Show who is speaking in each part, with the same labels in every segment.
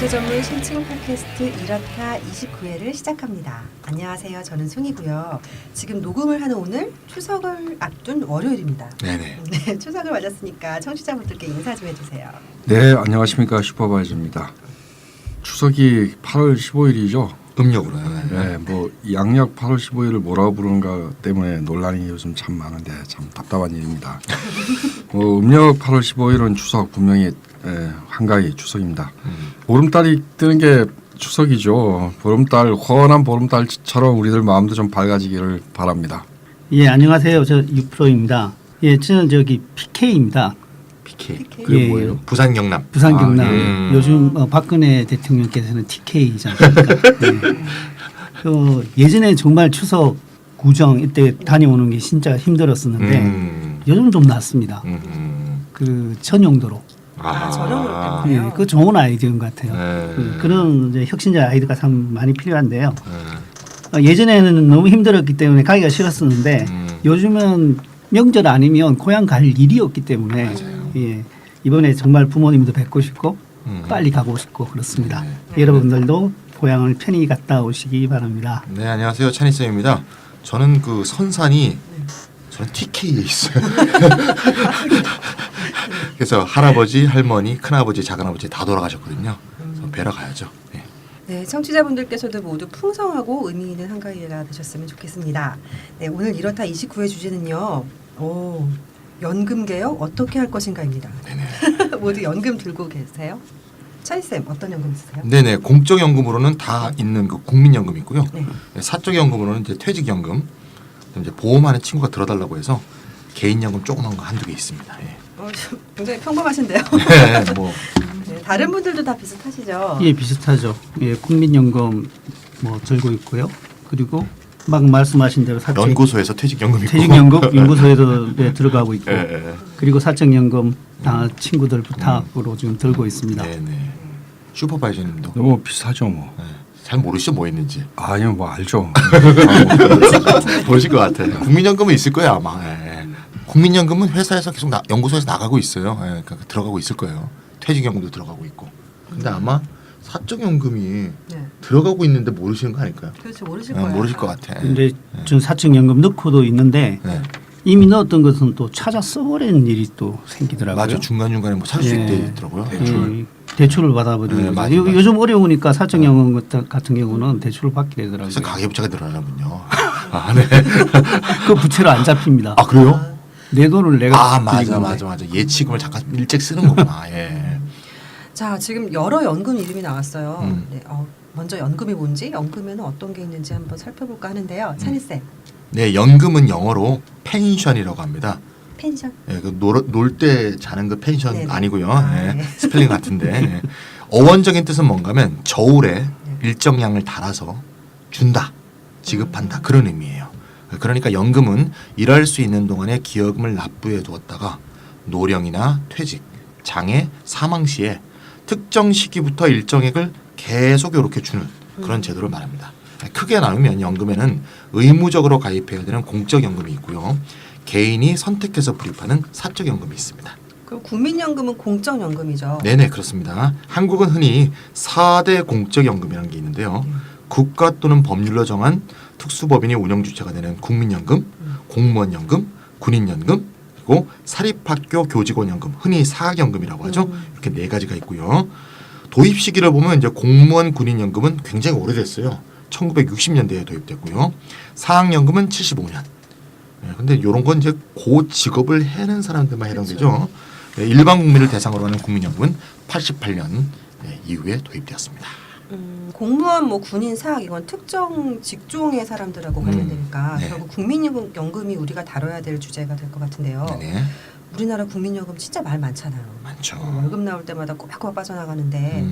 Speaker 1: 경제 전문 심층 팟캐스트 1화타 29회를 시작합니다. 안녕하세요. 저는 송이고요. 지금 녹음을 하는 오늘 추석을 앞둔 월요일입니다.
Speaker 2: 네네.
Speaker 1: 네, 추석을 맞았으니까 청취자분들께 인사 좀 해주세요.
Speaker 3: 네, 안녕하십니까. 슈퍼바이저입니다. 추석이 8월 15일이죠.
Speaker 2: 음력으로.
Speaker 3: 네, 뭐 양력 8월 15일을 뭐라고 부르는가 때문에 논란이 요즘 참 많은데 참 답답한 일입니다. 음력 8월 15일은 추석 분명히 한가위 추석입니다. 보름달이 뜨는 게 추석이죠. 보름달, 환한 보름달처럼 우리들 마음도 좀 밝아지기를 바랍니다.
Speaker 4: 예, 안녕하세요. 저 유프로입니다. 예, 저는 저기 PK입니다.
Speaker 2: PK.
Speaker 3: 그게
Speaker 4: 예,
Speaker 3: 뭐예요?
Speaker 2: 부산 경남.
Speaker 4: 부산 경남. 요즘 박근혜 대통령께서는 TK이지 않습니까? 네. 예전에 정말 추석 구정 이때 다녀오는 게 진짜 힘들었었는데 요즘 좀 낫습니다. 그 전용도로.
Speaker 1: 전용도로
Speaker 4: 예,
Speaker 1: 때문에요.
Speaker 4: 그 좋은 아이디어인 것 같아요.
Speaker 2: 네.
Speaker 4: 그런 이제 혁신자 아이디어가 참 많이 필요한데요. 예전에는 너무 힘들었기 때문에 가기가 싫었었는데 요즘은 명절 아니면 고향 갈 일이 없기 때문에 예, 이번에 정말 부모님도 뵙고 싶고 빨리 가고 싶고 그렇습니다. 여러분들도 고향을 편히 갔다 오시기 바랍니다.
Speaker 2: 네, 안녕하세요. 찬이쌤입니다. 저는 그 선산이 저는 TK에 있어요. 그래서 할아버지, 할머니, 큰아버지, 작은아버지 다 돌아가셨거든요. 그래서 뵈러 가야죠. 네.
Speaker 1: 네, 청취자분들께서도 모두 풍성하고 의미 있는 한가위가 되셨으면 좋겠습니다. 네, 오늘 1화타 29회 주제는요. 연금 개혁 어떻게 할 것인가입니다.
Speaker 2: 네네.
Speaker 1: 모두 연금 들고 계세요? 차이쌤 어떤 연금 쓰세요?
Speaker 2: 네네. 공적연금으로는 다 있는 그 국민연금 있고요.
Speaker 1: 네.
Speaker 2: 사적연금으로는 이제 퇴직연금, 이제 보험하는 친구가 들어달라고 해서 개인연금 조그만 거 한두 개 있습니다. 예.
Speaker 1: 굉장히 평범하신데요.
Speaker 2: 네, 뭐
Speaker 1: 네, 다른 분들도 다 비슷하시죠?
Speaker 4: 예, 비슷하죠. 예, 국민연금 뭐 들고 있고요. 그리고 막 말씀하신 대로
Speaker 2: 연구소에서 퇴직연금 있고
Speaker 4: 퇴직연금 연구소에도 네, 들어가고 있고
Speaker 2: 예.
Speaker 4: 그리고 사적연금 다 친구들 부탁으로 지금 들고 있습니다.
Speaker 2: 네네. 슈퍼바이저님도
Speaker 3: 너무 비슷하죠, 뭐.
Speaker 2: 네. 잘 모르시죠 뭐 있는지.
Speaker 3: 아니요, 뭐 알죠.
Speaker 2: 모르실 것 같아요. 국민연금은 있을 거예요 아마. 예. 국민연금은 회사에서 계속 연구소에서 나가고 있어요. 예. 그러니까 들어가고 있을 거예요. 퇴직연금도 들어가고 있고. 근데 아마 사적연금이
Speaker 1: 네.
Speaker 2: 들어가고 있는데 모르시는 거 아닐까요?
Speaker 1: 그렇죠. 모르실 거예요.
Speaker 2: 모르실 것 같아.
Speaker 4: 근데 좀 사적연금 넣고도 있는데
Speaker 2: 네.
Speaker 4: 이미 넣었던 것은 또 찾아 써버리는 일이 또 생기더라고요.
Speaker 2: 맞아. 중간중간에 뭐 찾을 수
Speaker 4: 예.
Speaker 2: 있더라고요.
Speaker 4: 대출을 받아버리는
Speaker 2: 네,
Speaker 4: 거죠.
Speaker 2: 맞아요, 맞아요.
Speaker 4: 요즘 어려우니까 사적연금 같은 경우는 대출을 받게 되더라고요.
Speaker 2: 그래서 가계부채가 늘어나군요. 아, 네.
Speaker 4: 그 부채로 안 잡힙니다.
Speaker 2: 아 그래요?
Speaker 4: 내 돈을 내가
Speaker 2: 맞아. 예치금을 잠깐 일찍 쓰는 거구나. 예.
Speaker 1: 자, 지금 여러 연금 이름이 나왔어요.
Speaker 2: 음.
Speaker 1: 네, 먼저 연금이 뭔지, 연금에는 어떤 게 있는지 한번 살펴볼까 하는데요. 찬이쌤,
Speaker 2: 네, 연금은 영어로 펜션이라고 합니다.
Speaker 1: 펜션?
Speaker 2: 예, 그 놀 때 자는 그 펜션
Speaker 1: 네네.
Speaker 2: 아니고요.
Speaker 1: 아,
Speaker 2: 예,
Speaker 1: 네.
Speaker 2: 스펠링 같은데. 예. 어원적인 뜻은 뭔가면 저울에 일정량을 달아서 준다, 지급한다 그런 의미예요. 그러니까 연금은 일할 수 있는 동안에 기여금을 납부해 두었다가 노령이나 퇴직, 장애, 사망 시에 특정 시기부터 일정액을 계속 이렇게 주는 그런 제도를 말합니다. 크게 나누면 연금에는 의무적으로 가입해야 되는 공적연금이 있고요. 개인이 선택해서 불입하는 사적연금이 있습니다.
Speaker 1: 그럼 국민연금은 공적연금이죠.
Speaker 2: 네네 그렇습니다. 한국은 흔히 4대 공적연금이라는 게 있는데요. 국가 또는 법률로 정한 특수법인이 운영주체가 되는 국민연금, 공무원연금, 군인연금, 그리고 사립학교 교직원연금, 흔히 사학연금이라고 하죠. 이렇게 네 가지가 있고요. 도입 시기를 보면 이제 공무원 군인연금은 굉장히 오래됐어요. 1960년대에 도입됐고요. 사학연금은 75년. 근데 이런 건 이제 고 직업을 해낸 사람들만 해당되죠. 일반 국민을 대상으로 하는 국민연금은 88년 이후에 도입되었습니다.
Speaker 1: 공무원, 뭐 군인, 사학 이건 특정 직종의 사람들하고 관련되니까
Speaker 2: 네.
Speaker 1: 결국 국민연금이 우리가 다뤄야 될 주제가 될 것 같은데요.
Speaker 2: 네네.
Speaker 1: 우리나라 국민연금 진짜 말 많잖아요.
Speaker 2: 많죠.
Speaker 1: 월급 나올 때마다 꼬박꼬박 빠져나가는데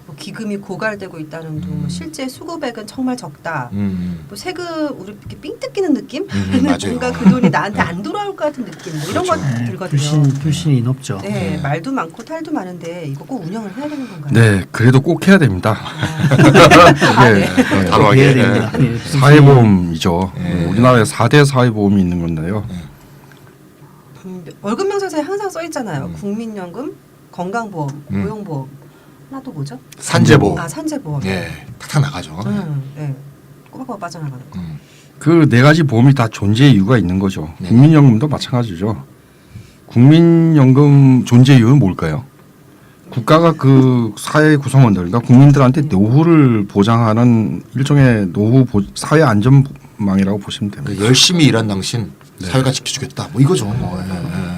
Speaker 1: 뭐 기금이 고갈되고 있다는 둥, 실제 수급액은 정말 적다. 뭐 세금 우리 이렇게 삥 뜯기는 느낌?
Speaker 2: 맞아요.
Speaker 1: 뭔가 그 돈이 나한테 안 돌아올 것 같은 느낌. 뭐 이런
Speaker 2: 그렇죠.
Speaker 1: 거 들거든요.
Speaker 4: 불신이 높죠.
Speaker 1: 네, 말도 많고 탈도 많은데 이거 꼭 운영을 해야 되는 건가요?
Speaker 3: 네, 그래도 꼭 해야 됩니다.
Speaker 1: 네.
Speaker 3: 이게
Speaker 2: 바로 하게.
Speaker 4: 해야 됩니다. 예,
Speaker 3: 사회보험이죠.
Speaker 2: 네.
Speaker 3: 우리나라에 4대 사회보험이 있는 건데요.
Speaker 1: 월급 명세서에 항상 써 있잖아요. 국민연금, 건강보험, 고용보험. 하나 또 뭐죠?
Speaker 2: 산재보.
Speaker 1: 아 산재보험.
Speaker 2: 예, 탁탁 나가죠.
Speaker 1: 네. 꼬박꼬박 빠져나가는 거.
Speaker 3: 그 네 가지 보험이 다 존재 이유가 있는 거죠.
Speaker 2: 네.
Speaker 3: 국민연금도 마찬가지죠. 국민연금 존재 이유는 뭘까요? 국가가 그 사회 구성원들, 그러니까 국민들한테 노후를 보장하는 일종의 사회 안전망이라고 보시면 됩니다.
Speaker 2: 그 열심히 일한 당신 사회가 지켜주겠다. 뭐 이거죠. 뭐.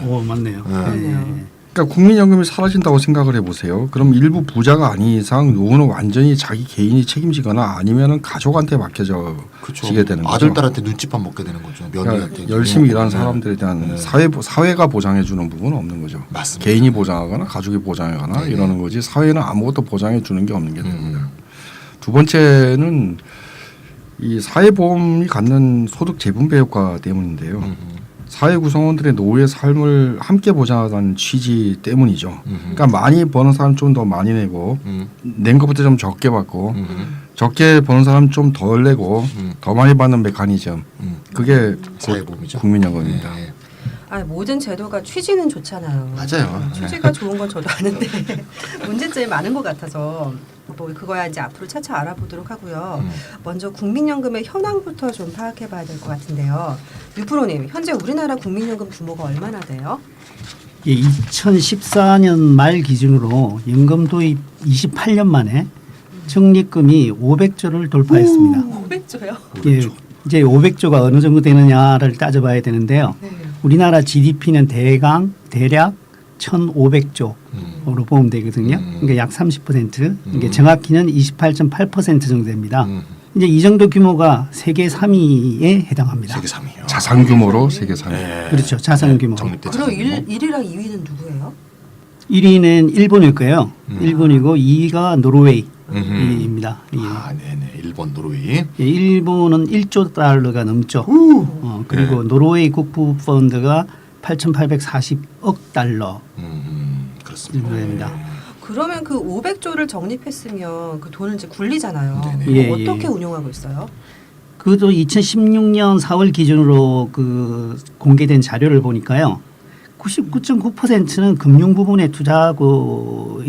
Speaker 4: 오 맞네요.
Speaker 1: 네.
Speaker 3: 그러니까 국민연금이 사라진다고 생각을 해보세요. 그럼 일부 부자가 아닌 이상 노후는 완전히 자기 개인이 책임지거나 아니면은 가족한테 맡겨져
Speaker 2: 그렇죠.
Speaker 3: 지게 되는 거죠.
Speaker 2: 아들 딸한테 눈치밥 먹게 되는 거죠. 며느리한테.
Speaker 3: 그러니까 열심히 일하는
Speaker 2: 네.
Speaker 3: 사람들에 대한
Speaker 2: 네.
Speaker 3: 사회가 보장해 주는 부분은 없는 거죠.
Speaker 2: 맞습니다.
Speaker 3: 개인이 보장하거나 가족이 보장하거나
Speaker 2: 네.
Speaker 3: 이러는 거지 사회는 아무것도 보장해 주는 게 없는 게 됩니다.
Speaker 2: 음.
Speaker 3: 두 번째는 이 사회보험이 갖는 소득 재분배 효과 때문인데요. 사회 구성원들의 노후의 삶을 함께 보장하다는 취지 때문이죠. 그러니까 많이 버는 사람 좀 더 많이 내고 낸 것부터 좀 적게 받고 적게 버는 사람 좀 덜 내고 더 많이 받는 메커니즘. 그게
Speaker 2: 사회보험이죠.
Speaker 3: 국민연금입니다.
Speaker 2: 네.
Speaker 1: 아 모든 제도가 취지는 좋잖아요.
Speaker 2: 맞아요.
Speaker 1: 취지가 좋은 건 저도 아는데 문제점이 많은 것 같아서 뭐 그거야 이제 앞으로 차차 알아보도록 하고요. 먼저 국민연금의 현황부터 좀 파악해봐야 될 것 같은데요. 유프로님, 현재 우리나라 국민연금 규모가 얼마나 돼요?
Speaker 4: 예, 2014년 말 기준으로 연금 도입 28년 만에 적립금이 500조를 돌파했습니다.
Speaker 1: 500조요?
Speaker 4: 예, 이제 500조가 어느 정도 되느냐를 따져봐야 되는데요.
Speaker 1: 네.
Speaker 4: 우리나라 GDP는 대략 1,500조로 보면 되거든요. 그러니까 약 30%, 이게 정확히는 28.8% 정도 됩니다. 이제 이 정도 규모가 세계 3위에 해당합니다.
Speaker 2: 세계 3위요.
Speaker 3: 자산 규모로 세계 3위.
Speaker 2: 네.
Speaker 4: 그렇죠. 자산 규모.
Speaker 2: 적립된
Speaker 1: 그럼
Speaker 2: 자산 규모.
Speaker 1: 1위랑 2위는 누구예요?
Speaker 4: 1위는 일본일 거예요. 일본이고 2위가 노르웨이입니다. 예.
Speaker 2: 아, 네네. 일본, 노르웨이.
Speaker 4: 예, 일본은 1조 달러가 넘죠. 그리고
Speaker 2: 네.
Speaker 4: 노르웨이 국부 펀드가 8,840억 달러
Speaker 2: 그렇습니다.
Speaker 4: 정도입니다.
Speaker 1: 그러면 그 500조를 적립했으면 그 돈을 이제 굴리잖아요.
Speaker 2: 네네.
Speaker 4: 예,
Speaker 1: 어떻게
Speaker 4: 예.
Speaker 1: 운용하고 있어요?
Speaker 4: 그것도 2016년 4월 기준으로 그 공개된 자료를 보니까요. 99.9%는 금융 부분에 투자하고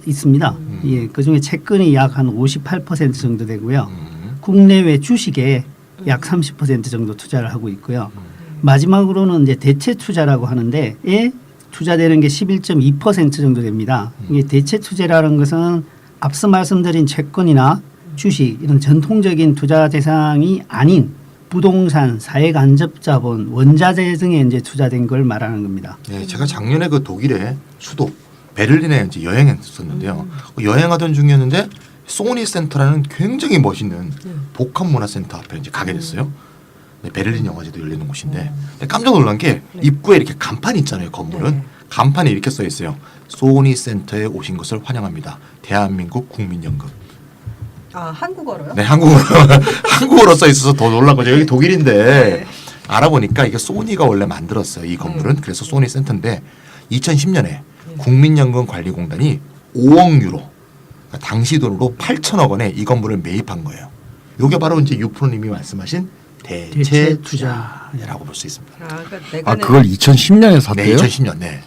Speaker 4: 있습니다. 예, 그중에 채권이 약 한 58% 정도 되고요. 국내외 주식에 약 30% 정도 투자를 하고 있고요. 마지막으로는 이제 대체 투자라고 하는데 투자되는 게 11.2% 정도 됩니다. 이게 대체 투자라는 것은 앞서 말씀드린 채권이나 주식 이런 전통적인 투자 대상이 아닌 부동산, 사회간접자본, 원자재 등에 이제 투자된 걸 말하는 겁니다.
Speaker 2: 네, 제가 작년에 그 독일의 수도 베를린에 이제 여행했었는데요. 여행하던 중이었는데 소니 센터라는 굉장히 멋있는 복합 문화센터 앞에 이제 가게 됐어요. 네, 베를린 영화제도 열리는 곳인데 근데 깜짝 놀란 게 입구에 이렇게 간판이 있잖아요. 건물은
Speaker 1: 네.
Speaker 2: 간판에 이렇게 써 있어요. 소니 센터에 오신 것을 환영합니다. 대한민국 국민연금.
Speaker 1: 아 한국어로요?
Speaker 2: 네, 한국어로 한국어로 써 있어서 더 놀란 거죠. 여기 독일인데
Speaker 1: 네.
Speaker 2: 알아보니까 이게 소니가 원래 만들었어요. 이 건물은 그래서 소니 센터인데 2010년에 국민연금관리공단이 5억 유로 그러니까 당시 돈으로 8천억 원에 이 건물을 매입한 거예요. 이게 바로 이제 유프로님이 말씀하신 대체
Speaker 4: 대체
Speaker 2: 투자라고 볼 수 있습니다.
Speaker 1: 아, 그러니까
Speaker 3: 아
Speaker 1: 내가는
Speaker 3: 그걸 2010년에
Speaker 2: 네,
Speaker 3: 샀대요?
Speaker 2: 2010년. 네.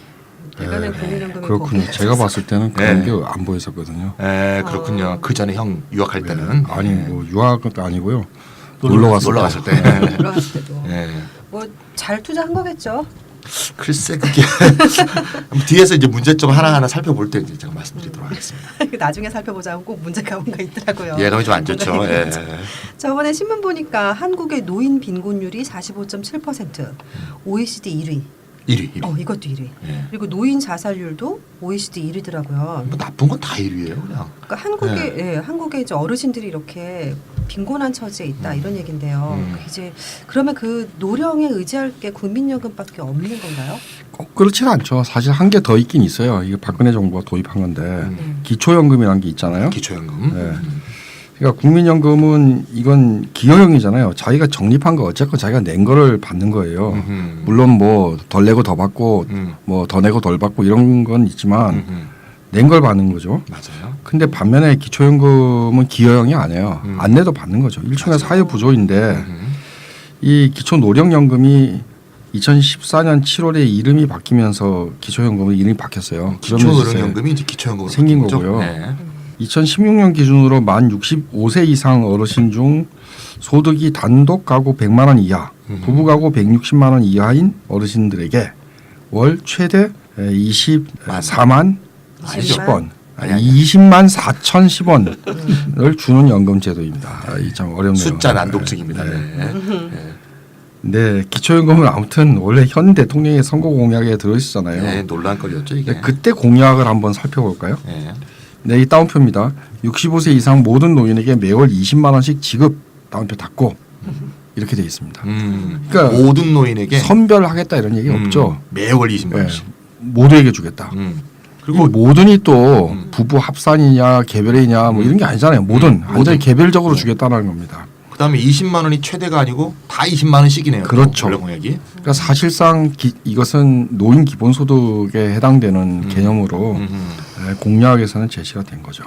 Speaker 1: 내가는 국민연금을
Speaker 3: 그렇군요.
Speaker 1: 거기
Speaker 3: 제가 봤을 때는 그런
Speaker 2: 네.
Speaker 3: 게 안 보였었거든요.
Speaker 2: 네, 그렇군요. 그 전에 형 유학할 때는
Speaker 3: 아니 뭐 유학도 아니고요. 놀러 갔을 때.
Speaker 1: 들어갔을 때도
Speaker 2: 네.
Speaker 1: 뭐 잘 투자한 거겠죠.
Speaker 2: 글쎄 그게 뒤에서 이제 문제점 하나하나 살펴볼 때 이제 제가 말씀드리도록 하겠습니다.
Speaker 1: 나중에 살펴보자면 꼭 문제가 뭔가 있더라고요.
Speaker 2: 예감이 좀 안 좋죠.
Speaker 1: 뭔가
Speaker 2: 예.
Speaker 1: 있죠. 저번에 신문 보니까 한국의 노인 빈곤율이 45.7%, OECD 1위.
Speaker 2: 1위.
Speaker 1: 이것도 1위.
Speaker 2: 예.
Speaker 1: 그리고 노인 자살률도 OECD 1위더라고요.
Speaker 2: 뭐 나쁜 건 다 1위예요, 그냥.
Speaker 1: 그러니까 한국의 이제 어르신들이 이렇게 빈곤한 처지에 있다 이런 얘긴데요. 이제 그러면 그 노령에 의지할 게 국민연금밖에 없는 건가요?
Speaker 3: 꼭 그렇지는 않죠. 사실 한 개 더 있긴 있어요. 이게 박근혜 정부가 도입한 건데 기초연금이라는 게 있잖아요.
Speaker 2: 기초연금.
Speaker 3: 네. 그러니까 국민연금은 이건 기여형이잖아요. 자기가 적립한 거 어쨌건 자기가 낸 거를 받는 거예요. 물론 뭐 덜 내고 더 받고 뭐 더 내고 덜 받고 이런 건 있지만 낸 걸 받는 거죠.
Speaker 2: 맞아요.
Speaker 3: 근데 반면에 기초연금은 기여형이 아니에요. 안 내도 받는 거죠. 일종의 사회부조인데 이 기초노령연금이 2014년 7월에 이름이 바뀌면서 기초연금의 이름이 바뀌었어요.
Speaker 2: 기초노령연금이 이제 기초연금으로
Speaker 3: 생긴
Speaker 2: 바뀐 거죠?
Speaker 3: 거고요.
Speaker 2: 네.
Speaker 3: 2016년 기준으로 만 65세 이상 어르신 중 소득이 단독 가구 100만 원 이하, 부부 가구 160만 원 이하인 어르신들에게 월 최대 24만 10원,
Speaker 2: 아니.
Speaker 3: 20만 4,010원을 주는 연금 제도입니다. 이 참 어렵네요.
Speaker 2: 숫자 난독증입니다.
Speaker 3: 네.
Speaker 2: 네.
Speaker 3: 네, 기초연금은 아무튼 원래 현 대통령의 선거 공약에 들어있었잖아요.
Speaker 2: 네, 논란거리였죠 이게.
Speaker 3: 네, 그때 공약을 한번 살펴볼까요?
Speaker 2: 네.
Speaker 3: 네, 이 따옴표입니다. 65세 이상 모든 노인에게 매월 20만 원씩 지급, 따옴표 닫고 이렇게 돼 있습니다. 그러니까
Speaker 2: 모든 노인에게
Speaker 3: 선별하겠다 이런 얘기 없죠.
Speaker 2: 매월 20만
Speaker 3: 네,
Speaker 2: 원씩.
Speaker 3: 모두에게 주겠다.
Speaker 2: 그리고
Speaker 3: 그리고 모든이 또 부부 합산이냐 개별이냐 뭐 이런 게 아니잖아요. 모든 완전히 개별적으로 주겠다는 겁니다.
Speaker 2: 그다음에 20만 원이 최대가 아니고 다 20만 원씩이네요.
Speaker 3: 그렇죠.
Speaker 2: 원래 공약이.
Speaker 3: 그러니까 사실상 이것은 노인 기본소득에 해당되는 개념으로 공약에서는 제시가 된 거죠.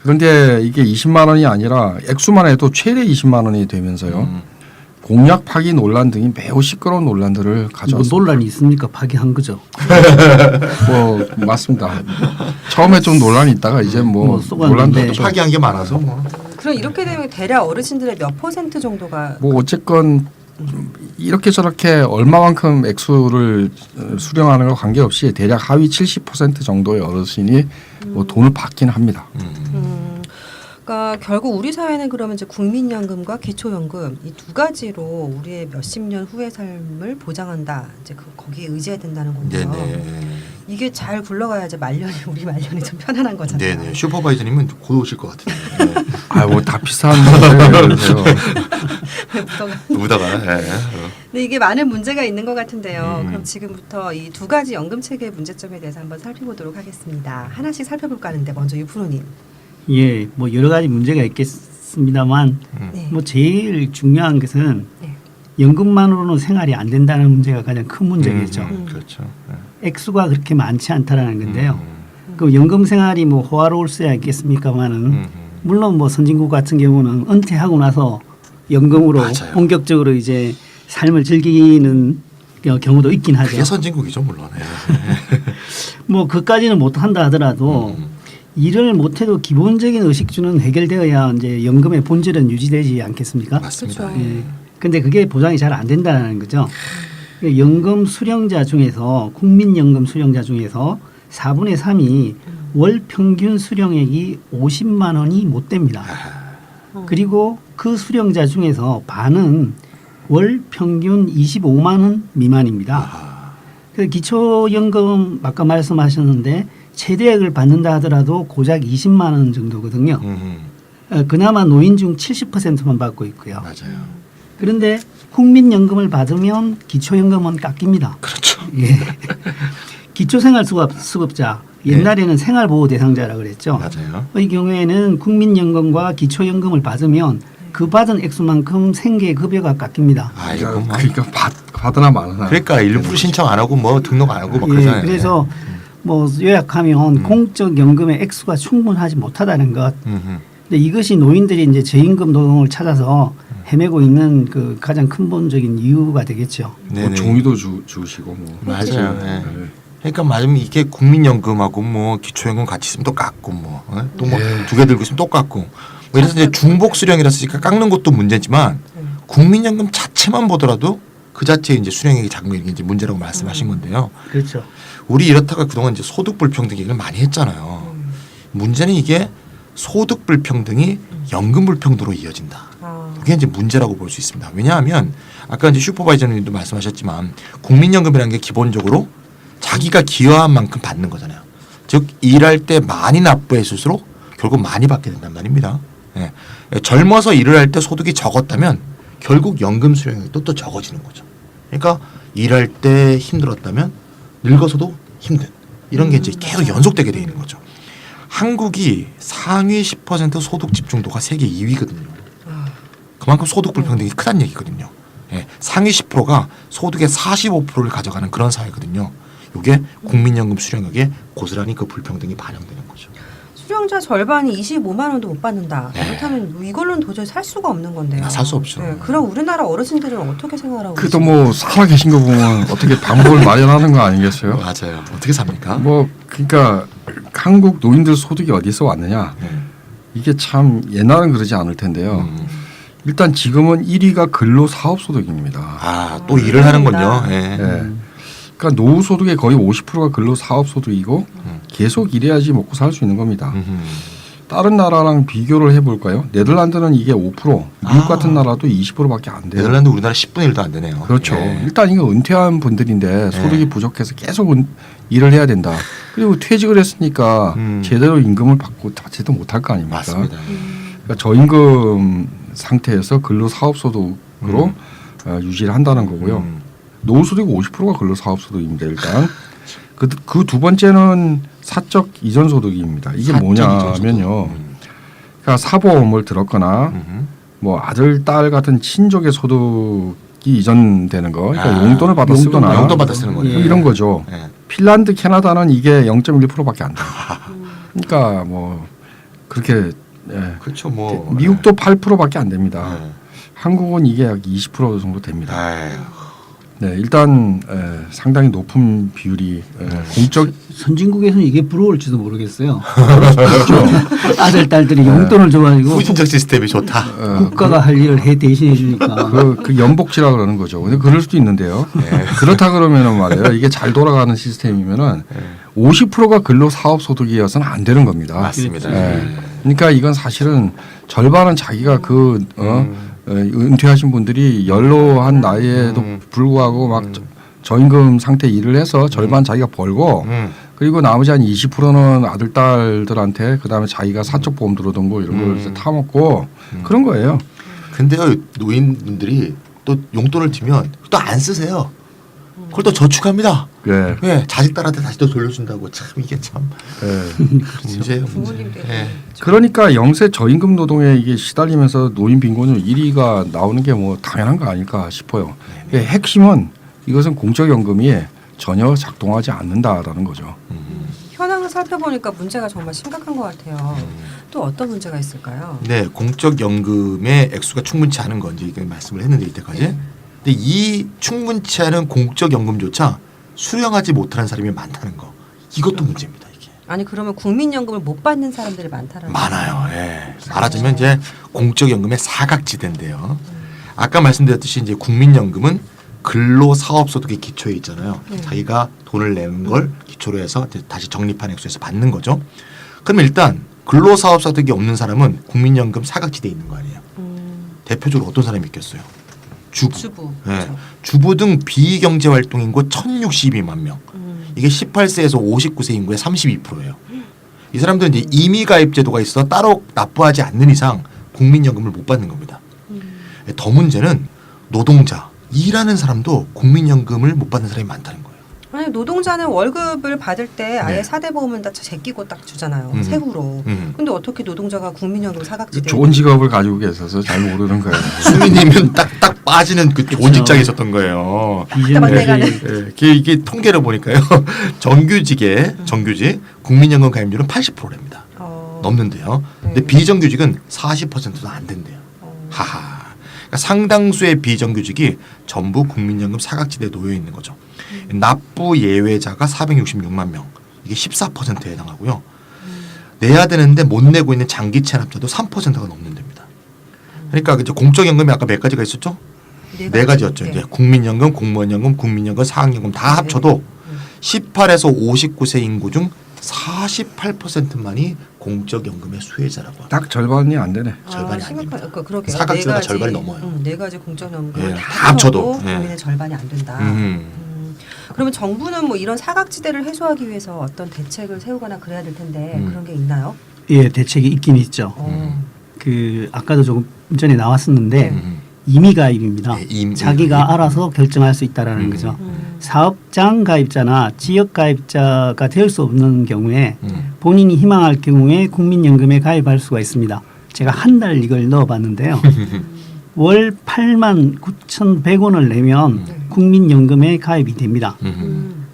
Speaker 3: 그런데 이게 20만 원이 아니라 액수만 해도 최대 20만 원이 되면서요. 공약 파기 논란 등이 매우 시끄러운 논란들을
Speaker 4: 뭐
Speaker 3: 가져왔습니다.
Speaker 4: 논란이 있습니까? 파기한 거죠.
Speaker 3: 뭐 맞습니다. 처음에 좀 논란이 있다가 이제 뭐
Speaker 4: 쏘았는데.
Speaker 3: 논란도
Speaker 2: 또 파기한 게 많아서 뭐.
Speaker 1: 그럼 이렇게 되면 대략 어르신들의 몇 퍼센트 정도가
Speaker 3: 뭐 어쨌건 이렇게 저렇게 얼마만큼 액수를 수령하는 것 관계없이 대략 하위 70% 정도의 어르신이 뭐 돈을 받긴 합니다.
Speaker 1: 그러니까 결국 우리 사회는 그러면 이제 국민연금과 기초연금 이 두 가지로 우리의 몇십 년 후의 삶을 보장한다. 이제 거기에 의지해야 된다는 건데요.
Speaker 2: 네네.
Speaker 1: 이게 잘 굴러가야지 말년이 우리 말년이 좀 편안한 거잖아요.
Speaker 2: 네네. 슈퍼바이저님은 곧 오실 것 같은데. 네.
Speaker 3: 아뭐 다 비슷한 문제예요.
Speaker 1: 묻어가.
Speaker 2: 우다가. 네.
Speaker 1: 근데 이게 많은 문제가 있는 것 같은데요.
Speaker 2: 음.
Speaker 1: 그럼 지금부터 이 두 가지 연금 체계의 문제점에 대해서 한번 살펴보도록 하겠습니다. 하나씩 살펴볼까 하는데 먼저 유프로님.
Speaker 4: 예, 뭐 여러 가지 문제가 있겠습니다만
Speaker 1: 네.
Speaker 4: 뭐 제일 중요한 것은
Speaker 1: 네.
Speaker 4: 연금만으로는 생활이 안 된다는 문제가 가장 큰 문제겠죠.
Speaker 2: 그렇죠. 네.
Speaker 4: 액수가 그렇게 많지 않다라는 건데요. 그 연금 생활이 뭐 호화로울 수야 있겠습니까만은 물론 뭐 선진국 같은 경우는 은퇴하고 나서 연금으로
Speaker 2: 맞아요.
Speaker 4: 본격적으로 이제 삶을 즐기는 경우도 있긴 하죠.
Speaker 2: 그게 선진국이죠 물론. 네.
Speaker 4: 뭐 그까지는 못 한다 하더라도 일을 못해도 기본적인 의식주는 해결되어야 이제 연금의 본질은 유지되지 않겠습니까?
Speaker 2: 맞습니다.
Speaker 1: 그렇죠.
Speaker 4: 예. 근데 그게 보장이 잘 안 된다는 거죠. 연금 수령자 중에서 국민연금 수령자 중에서 4분의 3이 월 평균 수령액이 50만 원이 못 됩니다. 그리고 그 수령자 중에서 반은 월 평균 25만 원 미만입니다. 그 기초연금 아까 말씀하셨는데 최대액을 받는다 하더라도 고작 20만 원 정도거든요. 그나마 노인 중 70%만 받고 있고요.
Speaker 2: 맞아요.
Speaker 4: 그런데 국민연금을 받으면 기초연금은 깎입니다.
Speaker 2: 그렇죠.
Speaker 4: 예. 기초생활수급자 옛날에는 생활보호 대상자라 그랬죠.
Speaker 2: 맞아요.
Speaker 4: 이 경우에는 국민연금과 기초연금을 받으면 그 받은 액수만큼 생계급여가 깎입니다.
Speaker 2: 아 이거 뭐.
Speaker 3: 그러니까 받으나 마나.
Speaker 2: 그러니까 일부러 신청 안 하고 뭐 등록 안 하고 막
Speaker 4: 예,
Speaker 2: 그러잖아요.
Speaker 4: 그래서 뭐 요약하면 공적 연금의 액수가 충분하지 못하다는 것. 근데 이것이 노인들이 이제 저임금 노동을 찾아서 헤매고 있는 그 가장 근본적인 이유가 되겠죠.
Speaker 3: 뭐 종이도 주시고 뭐.
Speaker 2: 맞아요. 네.
Speaker 3: 네.
Speaker 2: 그러니까 맞으면 이게 국민연금하고 뭐 기초연금 같이 있으면 또 깎고 뭐 또 뭐 두 개 들고 있으면 또 깎고 뭐 이래서 이제 중복 수령이라서 깎는 것도 문제지만 국민연금 자체만 보더라도 그 자체에 이제 수령액이 작은 게 이제 문제라고 말씀하신 건데요.
Speaker 4: 그렇죠.
Speaker 2: 우리 이렇다가 그동안 이제 소득 불평등 얘기를 많이 했잖아요. 문제는 이게 소득 불평등이 연금 불평등으로 이어진다. 그게 이제 문제라고 볼 수 있습니다. 왜냐하면 아까 이제 슈퍼바이저님도 말씀하셨지만 국민연금이라는 게 기본적으로 자기가 기여한 만큼 받는 거잖아요. 즉 일할 때 많이 납부했을수록 결국 많이 받게 된단 말입니다. 예. 젊어서 일을 할 때 소득이 적었다면 결국 연금 수령이 또 적어지는 거죠. 그러니까 일할 때 힘들었다면 늙어서도 힘든 이런 게 이제 계속 연속되게 되어 있는 거죠. 한국이 상위 10% 소득 집중도가 세계 2위거든요. 그만큼 소득 불평등이 크다는 얘기거든요. 예, 상위 10%가 소득의 45%를 가져가는 그런 사회거든요. 이게 국민연금 수령액에 고스란히 그 불평등이 반영되는 거죠.
Speaker 1: 수령자 절반이 25만 원도 못 받는다.
Speaker 2: 네.
Speaker 1: 그렇다면 뭐 이걸로는 도저히 살 수가 없는 건데요.
Speaker 2: 살 수 없죠.
Speaker 1: 네, 그럼 우리나라 어르신들은 어떻게 생활하고
Speaker 3: 그래도 뭐 살아 계신 거 보면 어떻게 방법을 마련하는 거 아니겠어요?
Speaker 2: 맞아요. 어떻게 삽니까?
Speaker 3: 뭐 그러니까 한국 노인들 소득이 어디서 왔느냐? 이게 참 옛날은 그러지 않을 텐데요. 일단 지금은 1위가 근로사업소득입니다.
Speaker 2: 아, 또 일을 하는군요. 예.
Speaker 3: 예. 그러니까 노후 소득의 거의 50%가 근로사업소득이고 계속 일해야지 먹고 살 수 있는 겁니다. 다른 나라랑 비교를 해볼까요? 네덜란드는 이게 5%, 미국 같은 나라도 20%밖에 안 돼요.
Speaker 2: 네덜란드 우리나라 10분의 1도 안 되네요.
Speaker 3: 그렇죠.
Speaker 2: 예.
Speaker 3: 일단 이거 은퇴한 분들인데 소득이
Speaker 2: 네.
Speaker 3: 부족해서 계속 일을 해야 된다. 그리고 퇴직을 했으니까 제대로 임금을 받고 자체도 못할 거 아닙니까?
Speaker 2: 맞습니다.
Speaker 3: 그러니까 저임금 상태에서 근로사업소득으로 유지를 한다는 거고요. 노후소득 50%가 근로사업소득입니다. 일단 그 두 번째는 사적 이전소득입니다. 이게
Speaker 2: 사적
Speaker 3: 뭐냐면요. 그러니까 사보험을 들었거나 뭐 아들, 딸 같은 친족의 소득이 이전되는 거, 그러니까 용돈을 받아 쓰거나
Speaker 2: 용돈 받아 쓰는 거예요.
Speaker 3: 뭐 이런 거죠.
Speaker 2: 예.
Speaker 3: 핀란드, 캐나다는 이게 0.1%밖에 안 돼요. 그러니까 뭐 그렇게
Speaker 2: 그렇죠. 뭐
Speaker 3: 미국도 8%밖에 안 됩니다.
Speaker 2: 예.
Speaker 3: 한국은 이게 약 20% 정도 됩니다.
Speaker 2: 아유.
Speaker 3: 네, 일단 상당히 높은 비율이 공적
Speaker 4: 선진국에서는 이게 부러울지도 모르겠어요. 아들 딸들이 용돈을 줘가지고
Speaker 2: 후진적 시스템이 좋다.
Speaker 4: 국가가 할 일을 해 대신해 주니까.
Speaker 3: 그 연복지라 그러는 거죠. 근데 그럴 수도 있는데요. 그렇다 그러면은 말이에요. 이게 잘 돌아가는 시스템이면은 50%가 근로사업소득이어서는 안 되는 겁니다.
Speaker 2: 맞습니다.
Speaker 3: 그러니까 이건 사실은 절반은 자기가 은퇴하신 분들이 연로한 나이에도 불구하고 막 저임금 상태 일을 해서 절반 자기가 벌고 그리고 나머지 한 20%는 아들 딸들한테 그다음에 자기가 사적 보험 들어둔 거 이런 걸 이제 타먹고 그런 거예요.
Speaker 2: 근데요 노인분들이 또 용돈을 주면 또 안 쓰세요. 그걸 또 저축합니다.
Speaker 3: 네.
Speaker 2: 예, 자식 딸한테 다시 또 돌려준다고 참 이게 참 문제예요. 문제.
Speaker 1: 부모님들이
Speaker 2: 예.
Speaker 3: 그러니까 영세 저임금 노동에 이게 시달리면서 노인 빈곤율 1위가 나오는 게 뭐 당연한 거 아닐까 싶어요. 핵심은 이것은 공적연금이 전혀 작동하지 않는다라는 거죠.
Speaker 1: 현황을 살펴보니까 문제가 정말 심각한 것 같아요. 또 어떤 문제가 있을까요?
Speaker 2: 네, 공적 연금의 액수가 충분치 않은 건지 이게 말씀을 했는데 이때까지. 근데 이 충분치 않은 공적 연금조차 수령하지 못하는 사람이 많다는 거. 이것도 문제입니다. 이게.
Speaker 1: 아니 그러면 국민연금을 못 받는 사람들이 많다는
Speaker 2: 많아요. 예. 말하자면 이제 공적 연금의 사각지대인데요. 아까 말씀드렸듯이 이제 국민연금은 근로사업소득의 기초에 있잖아요. 자기가 돈을 내는 걸 기초로 해서 이제 다시 적립한 액수에서 받는 거죠. 그러면 일단 근로사업소득이 없는 사람은 국민연금 사각지대에 있는 거 아니에요. 대표적으로 어떤 사람이 있겠어요? 주부. 예.
Speaker 1: 그렇죠.
Speaker 2: 주부 등 비경제활동 인구 1,062만 명. 이게 18세에서 59세 인구의 32%예요. 이 사람들은 이제 임의가입 제도가 있어 따로 납부하지 않는 이상 국민연금을 못 받는 겁니다. 더 문제는 노동자, 일하는 사람도 국민연금을 못 받는 사람이 많다는 거예요.
Speaker 1: 아니 노동자는 월급을 받을 때 아예
Speaker 2: 네.
Speaker 1: 4대 보험은 다 제끼고 딱 주잖아요.
Speaker 2: 음.
Speaker 1: 세후로.
Speaker 2: 음.
Speaker 1: 근데 어떻게 노동자가 국민연금 사각지대에
Speaker 3: 좋은 직업을 가지고 계셔서 잘 모르는 거예요.
Speaker 2: 수민이면 딱딱 빠지는 그 좋은 직장에 있었던 거예요.
Speaker 1: 맞대가는.
Speaker 2: 이게 통계를 보니까요. 정규직 국민연금 가입률은 80%랍니다. 넘는데요. 근데
Speaker 1: 네.
Speaker 2: 비정규직은 40%도 안 된대요. 하하. 그러니까 상당수의 비정규직이 전부 국민연금 사각지대에 놓여 있는 거죠. 납부 예외자가 466만 명. 이게 14%에 해당하고요. 내야 되는데 못 내고 있는 장기 체납자도 3%가 넘는 됩니다. 그러니까 이제 공적연금이 아까 몇 가지가 있었죠? 네 가지였죠.
Speaker 1: 네.
Speaker 2: 이제 국민연금, 공무원연금, 국민연금, 사학연금 다 합쳐도 18에서 59세 인구 중 48%만이 공적연금의 수혜자라고 합니다.
Speaker 3: 딱 절반이 안 되네.
Speaker 2: 절반이
Speaker 1: 심각한,
Speaker 2: 아닙니다.
Speaker 1: 그러게요.
Speaker 2: 사각지대가
Speaker 1: 네 가지,
Speaker 2: 절반이 넘어요.
Speaker 1: 네 가지 공적연금
Speaker 2: 예,
Speaker 1: 다
Speaker 2: 다 합쳐도.
Speaker 1: 합쳐도
Speaker 2: 예.
Speaker 1: 국민의 절반이 안 된다. 그러면 정부는 뭐 이런 사각지대를 해소하기 위해서 어떤 대책을 세우거나 그래야 될 텐데 그런 게 있나요?
Speaker 4: 예, 대책이 있긴 있죠. 그 아까도 조금 전에 나왔었는데 임의가입입니다.
Speaker 2: 네,
Speaker 4: 자기가 알아서 결정할 수 있다라는 거죠. 사업장 가입자나 지역 가입자가 될 수 없는 경우에 본인이 희망할 경우에 국민연금에 가입할 수가 있습니다. 제가 한 달 이걸 넣어봤는데요. 월 89,100원을 내면 국민연금에 가입이 됩니다.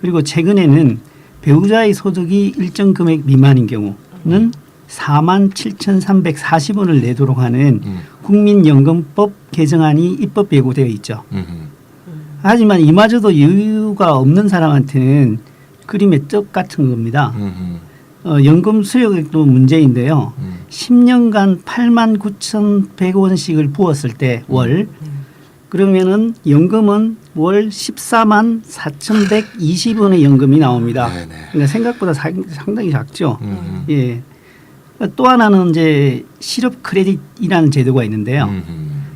Speaker 4: 그리고 최근에는 배우자의 소득이 일정 금액 미만인 경우는 47,340원을 내도록 하는 국민연금법 개정안이 입법 예고되어 있죠. 하지만 이마저도 여유가 없는 사람한테는 그림의 떡 같은 겁니다. 연금 수요액도 문제인데요. 10년간 89,100원씩을 부었을 때 월 그러면은 연금은 월 14만 4,120원의 연금이 나옵니다.
Speaker 2: 네네.
Speaker 4: 그러니까 생각보다 상당히 작죠. 예. 또 하나는 이제 실업 크레딧이라는 제도가 있는데요.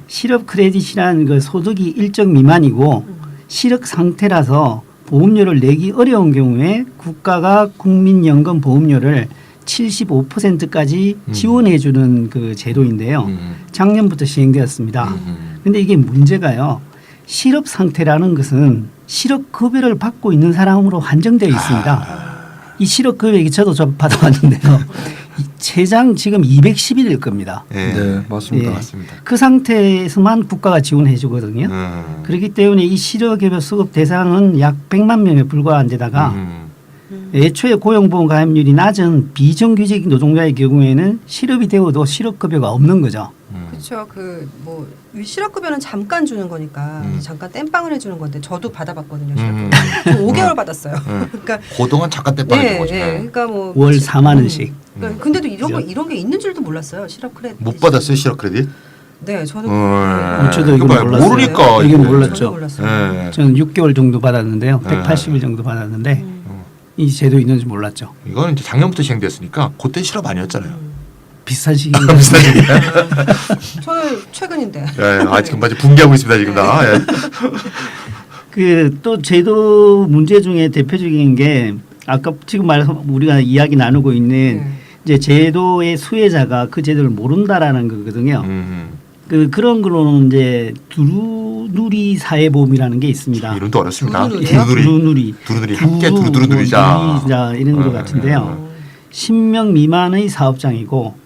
Speaker 4: 실업 크레딧이라는 그 소득이 일정 미만이고 실업 상태라서 보험료를 내기 어려운 경우에 국가가 국민연금 보험료를 75%까지 지원해 주는 그 제도인데요. 작년부터 시행되었습니다. 근데 이게 문제가요. 실업 상태라는 것은 실업 급여를 받고 있는 사람으로 한정되어 있습니다. 이 실업 금액이 저도 좀 받아봤는데요. 최장 지금 210일일 겁니다.
Speaker 2: 네,
Speaker 3: 네, 맞습니다.
Speaker 4: 예.
Speaker 2: 맞습니다.
Speaker 4: 그 상태에서만 국가가 지원해 주거든요. 그렇기 때문에 이 실업급여 수급 대상은 약 100만 명에 불과한 데다가 애초에 고용보험 가입률이 낮은 비정규직 노동자의 경우에는 실업이 되어도 실업급여가 없는 거죠.
Speaker 1: 그렇죠. 그뭐 실업급여는 잠깐 주는 거니까 잠깐 땜빵을 해주는 건데 저도 받아봤거든요. 실업급여. 5개월 받았어요. 그러니까
Speaker 2: 그동안 잠깐 땜빵 해준 거죠.
Speaker 1: 그러니까 뭐
Speaker 4: 월 4만 원씩.
Speaker 1: 그러니까 근데도 이런 게 있는 줄도 몰랐어요. 실업 크레딧.
Speaker 2: 못 받았어요 실업 크레딧?
Speaker 1: 네, 저는
Speaker 4: 저도 이거
Speaker 2: 봐요.
Speaker 4: 몰랐어요.
Speaker 2: 모르니까
Speaker 4: 이게
Speaker 2: 이거.
Speaker 4: 몰랐죠.
Speaker 1: 저는 몰랐어요.
Speaker 2: 네.
Speaker 4: 저는 6개월 정도 받았는데요. 180일 정도 받았는데 이 제도 있는지 몰랐죠.
Speaker 2: 이거는 이제 작년부터 시행됐으니까 그때 실업 아니었잖아요.
Speaker 4: 비슷한 시기인
Speaker 2: 비슷한 얘기예요.
Speaker 1: 저는 최근인데.
Speaker 2: 예, 지금 마치 붕괴하고 있습니다 지금 다. 예.
Speaker 4: 그 또 제도 문제 중에 대표적인 게 아까 지금 말해서 우리가 이야기 나누고 있는 이제 제도의 수혜자가 그 제도를 모른다라는 거거든요. 그런 걸로는 이제 두루누리 사회보험이라는 게 있습니다.
Speaker 2: 이름도 어렵습니다.
Speaker 1: 두루누리요?
Speaker 2: 두루누리. 두루누리 함께 두루누리자.
Speaker 4: 이런 것 같은데요. 10명 미만의 사업장이고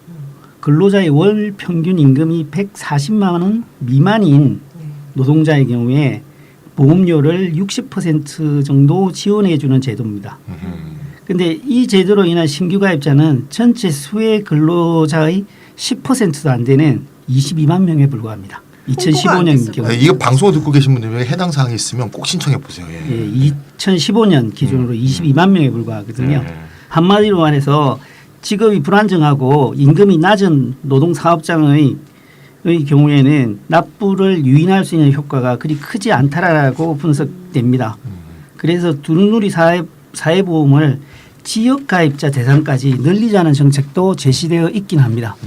Speaker 4: 근로자의 월 평균 임금이 140만 원 미만인 노동자의 경우에 보험료를 60% 정도 지원해 주는 제도입니다. 그런데 이 제도로 인한 신규 가입자는 전체 수혜 근로자의 10%도 안 되는 22만 명에 불과합니다. 2015년 경우.
Speaker 2: 이거 방송을 듣고 계신 분들 해당 사항이 있으면 꼭 신청해 보세요. 예.
Speaker 4: 2015년 기준으로 22만 명에 불과하거든요. 한마디로 말해서 직업이 불안정하고 임금이 낮은 노동 사업장의 경우에는 납부를 유인할 수 있는 효과가 그리 크지 않다라고 분석됩니다. 그래서 두루누리 사회보험을 지역 가입자 대상까지 늘리자는 정책도 제시되어 있긴 합니다.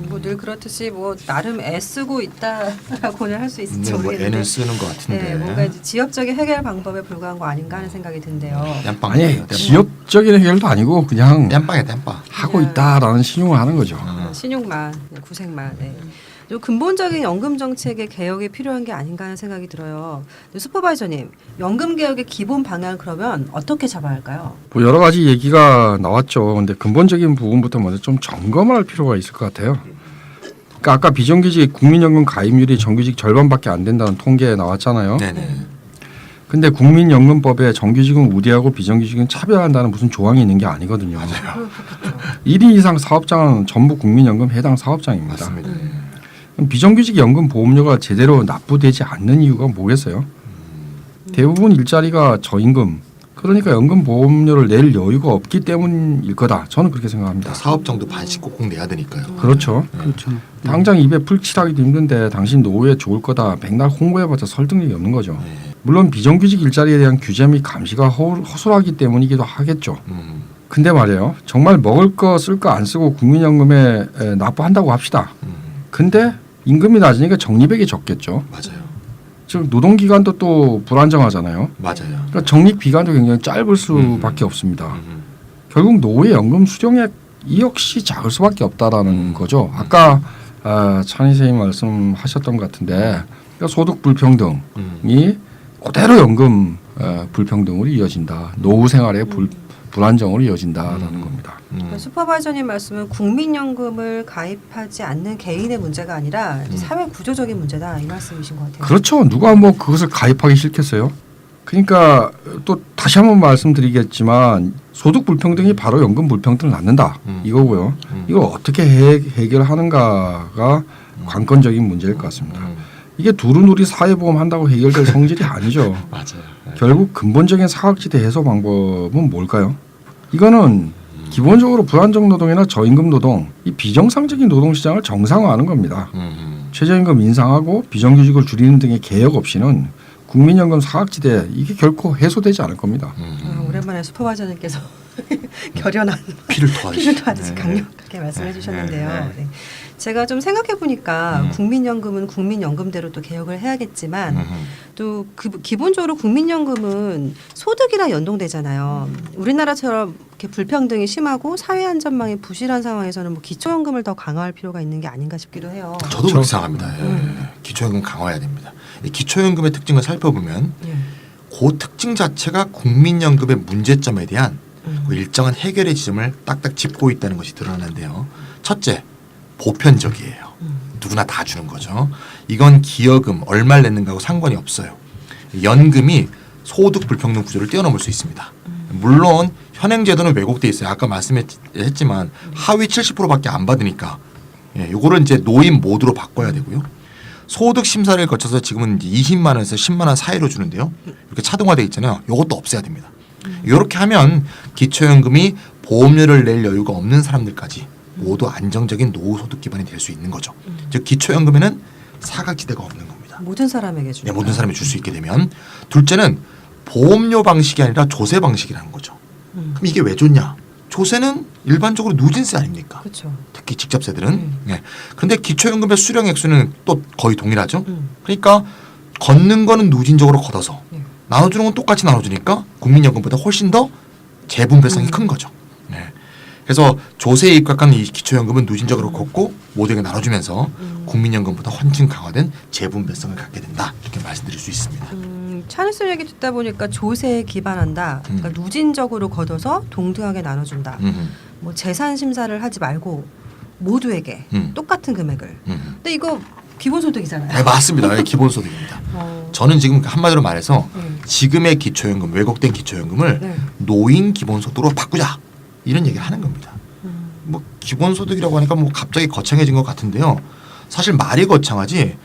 Speaker 1: 뭐 늘 그렇듯이 뭐 나름 애쓰고 있다라고는 할 수 있을지
Speaker 2: 뭐
Speaker 1: 모르겠는데.
Speaker 2: 애는 쓰는 것 같은데.
Speaker 1: 네, 뭔가 이제 지역적인 해결 방법에 불과한 거 아닌가 하는 생각이 드는데요.
Speaker 2: 땜빵.
Speaker 3: 아니 지역적인 해결도 아니고 그냥
Speaker 2: 땜빵이야 땜빵.
Speaker 3: 하고 있다라는 신용을 하는 거죠.
Speaker 1: 신용만, 구색만. 네. 좀 근본적인 연금 정책의 개혁이 필요한 게 아닌가 하는 생각이 들어요. 슈퍼바이저님, 연금 개혁의 기본 방향 그러면 어떻게 잡아야 할까요?
Speaker 3: 뭐 여러 가지 얘기가 나왔죠. 근데 근본적인 부분부터 먼저 좀 점검할 필요가 있을 것 같아요. 그러니까 아까 비정규직 국민연금 가입률이 정규직 절반밖에 안 된다는 통계 나왔잖아요.
Speaker 2: 네네.
Speaker 3: 근데 국민연금법에 정규직은 우대하고 비정규직은 차별한다는 무슨 조항이 있는 게 아니거든요. 맞아요. 1인 이상 사업장은 전부 국민연금 해당 사업장입니다.
Speaker 2: 맞습니다.
Speaker 3: 그럼 비정규직 연금 보험료가 제대로 납부되지 않는 이유가 뭐겠어요? 대부분 일자리가 저임금, 그러니까 연금 보험료를 낼 여유가 없기 때문일 거다. 저는 그렇게 생각합니다.
Speaker 2: 사업장도 반씩 꼭꼭 내야 되니까요.
Speaker 3: 그렇죠.
Speaker 4: 그렇죠.
Speaker 3: 당장 입에 풀 칠하기도 힘든데 당신 노후에 좋을 거다. 맥날 홍보해봤자 설득력이 없는 거죠. 물론 비정규직 일자리에 대한 규제 및 감시가 허술하기 때문이기도 하겠죠. 근데 말이에요. 정말 먹을 거 쓸 거 안 쓰고 국민연금에 납부한다고 합시다. 근데 임금이 낮으니까 적립액이 적겠죠.
Speaker 2: 맞아요.
Speaker 3: 즉 노동기간도 또 불안정하잖아요.
Speaker 2: 맞아요.
Speaker 3: 그러니까 적립 기간도 굉장히 짧을 수밖에 없습니다. 결국 노후의 연금 수령액 이 역시 작을 수밖에 없다라는 거죠. 아까 찬희 선생님 말씀하셨던 것 같은데 그러니까 소득 불평등이 그대로 연금 불평등으로 이어진다. 노후 생활의 불안정으로 이어진다라는 겁니다.
Speaker 1: 슈퍼바이저님 말씀은 국민연금을 가입하지 않는 개인의 문제가 아니라 이제 사회 구조적인 문제다 이 말씀이신 것 같아요.
Speaker 3: 그렇죠. 누가 뭐 그것을 가입하기 싫겠어요? 그러니까 또 다시 한번 말씀드리겠지만 소득 불평등이 바로 연금 불평등을 낳는다 이거고요. 이거 어떻게 해결하는가가 관건적인 문제일 것 같습니다. 이게 두루누리 사회보험 한다고 해결될 성질이 아니죠.
Speaker 2: 맞아요. 네.
Speaker 3: 결국 근본적인 사각지대 해소 방법은 뭘까요? 이거는 기본적으로 불안정 노동이나 저임금 노동, 이 비정상적인 노동 시장을 정상화하는 겁니다. 최저임금 인상하고 비정규직을 줄이는 등의 개혁 없이는 국민연금 사각지대 이게 결코 해소되지 않을 겁니다.
Speaker 1: 오랜만에 슈퍼바이저님께서 결연한
Speaker 2: 피를 토하듯이.
Speaker 1: 피를 토하듯이
Speaker 2: 네.
Speaker 1: 강력하게 말씀해 주셨는데요.
Speaker 2: 네.
Speaker 1: 네. 제가 좀 생각해 보니까 국민연금은 국민연금대로 또 개혁을 해야겠지만 또 기본적으로 국민연금은 소득이랑 연동되잖아요. 우리나라처럼 이렇게 불평등이 심하고 사회 안전망이 부실한 상황에서는 뭐 기초연금을 더 강화할 필요가 있는 게 아닌가 싶기도 해요.
Speaker 2: 저도 그렇게 생각합니다. 예. 기초연금 강화해야 됩니다. 이 기초연금의 특징을 살펴보면
Speaker 1: 예.
Speaker 2: 그 특징 자체가 국민연금의 문제점에 대한 그 일정한 해결의 지점을 딱딱 짚고 있다는 것이 드러나는데요. 첫째, 보편적이에요. 누구나 다 주는 거죠. 이건 기여금 얼마를 냈는가하고 상관이 없어요. 연금이 소득 불평등 구조를 뛰어넘을 수 있습니다. 물론 현행제도는 왜곡돼 있어요. 아까 말씀했지만 하위 70%밖에 안 받으니까 요거를 이제 노인 모드로 바꿔야 되고요. 소득 심사를 거쳐서 지금은 이제 20만 원에서 10만 원 사이로 주는데요. 이렇게 차등화돼 있잖아요. 요것도 없애야 됩니다. 이렇게 하면 기초연금이 보험료를 낼 여유가 없는 사람들까지 모두 안정적인 노후 소득 기반이 될 수 있는 거죠. 즉 기초연금에는 사각지대가 없는 겁니다.
Speaker 1: 모든 사람에게 주는.
Speaker 2: 네, 모든 사람이 줄 수 있게 되면 둘째는 보험료 방식이 아니라 조세 방식이라는 거죠. 그럼 이게 왜 좋냐? 조세는 일반적으로 누진세 아닙니까?
Speaker 1: 그렇죠.
Speaker 2: 특히 직접세들은. 네. 그런데 기초연금의 수령 액수는 또 거의 동일하죠. 그러니까 걷는 거는 누진적으로 걷어서 나눠주는 건 똑같이 나눠주니까 국민연금보다 훨씬 더 재분배성이 큰 거죠. 네. 그래서 조세에 입각한 이 기초연금은 누진적으로 걷고 모두에게 나눠주면서 국민연금보다 훨씬 강화된 재분배성을 갖게 된다. 이렇게 말씀드릴 수 있습니다.
Speaker 1: 차니스 얘기 듣다 보니까 조세에 기반한다. 그러니까 누진적으로 걷어서 동등하게 나눠준다. 뭐 재산 심사를 하지 말고 모두에게 똑같은 금액을. 근데 이거 기본소득이잖아요.
Speaker 2: 네, 맞습니다. 네, 기본소득입니다. 저는 지금 한마디로 말해서 지금의 기초연금, 왜곡된 기초연금을
Speaker 1: 네.
Speaker 2: 노인 기본소득으로 바꾸자 이런 얘기를 하는 겁니다. 뭐 기본소득이라고 하니까 뭐 갑자기 거창해진 것 같은데요. 사실 말이 거창하지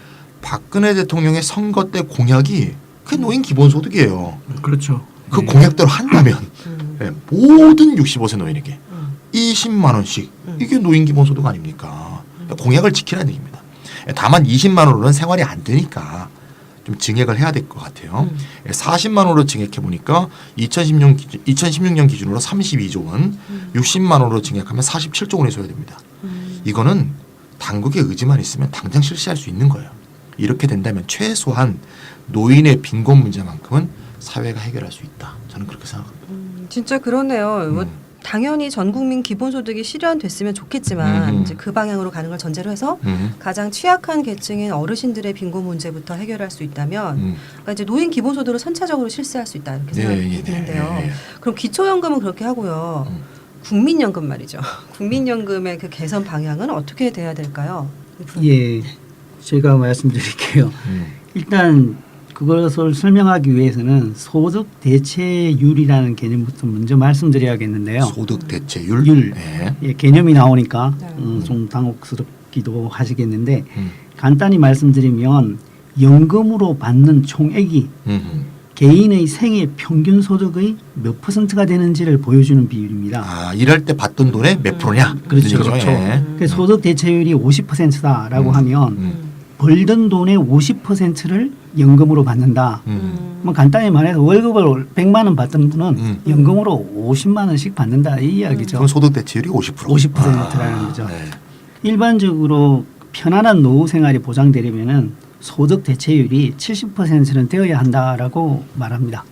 Speaker 2: 박근혜 대통령의 선거 때 공약이 그게 노인 기본소득이에요.
Speaker 4: 그렇죠.
Speaker 2: 그
Speaker 4: 네.
Speaker 2: 공약대로 한다면 네, 모든 65세 노인에게 20만 원씩 이게 노인 기본소득 아닙니까? 공약을 지키라는 얘기입니다. 다만 20만 원으로는 생활이 안 되니까 좀 증액을 해야 될 것 같아요. 40만 원으로 증액해 보니까 2016년 기준으로 32조 원, 60만 원으로 증액하면 47조 원이 소요됩니다. 이거는 당국의 의지만 있으면 당장 실시할 수 있는 거예요. 이렇게 된다면 최소한 노인의 빈곤 문제만큼은 사회가 해결할 수 있다. 저는 그렇게 생각합니다.
Speaker 1: 진짜 그러네요. 뭐 당연히 전 국민 기본소득이 실현됐으면 좋겠지만 이제 그 방향으로 가는 걸 전제로 해서 가장 취약한 계층인 어르신들의 빈곤 문제부터 해결할 수 있다면 그러니까 이제 노인 기본소득을 선차적으로 실시할 수 있다 이렇게 생각이 드는데요. 그럼 기초연금은 그렇게 하고요. 국민연금 말이죠. 국민연금의 그 개선 방향은 어떻게 돼야 될까요?
Speaker 4: 예, 제가 말씀드릴게요. 일단 그것을 설명하기 위해서는 소득 대체율이라는 개념부터 먼저 말씀드려야겠는데요.
Speaker 2: 소득 대체율. 네.
Speaker 4: 예, 개념이 나오니까
Speaker 1: 네.
Speaker 4: 좀 당혹스럽기도 하시겠는데 간단히 말씀드리면 연금으로 받는 총액이 개인의 생애 평균 소득의 몇 %가 되는지를 보여주는 비율입니다.
Speaker 2: 아, 일할 때 받던 돈의 몇 프로냐?
Speaker 4: 그렇죠.
Speaker 2: 그렇죠. 예.
Speaker 4: 그래서 소득 대체율이 50%다라고 하면 벌던 돈의 50%를 연금으로 받는다. 뭐 간단히 말해서 월급을 100만 원 받던 분은 연금으로 50만 원씩 받는다 이 이야기죠.
Speaker 2: 그럼 소득 대체율이 50%.
Speaker 4: 50%라는 거죠.
Speaker 2: 네.
Speaker 4: 일반적으로 편안한 노후 생활이 보장되려면은 소득 대체율이 70%는 되어야 한다라고 말합니다.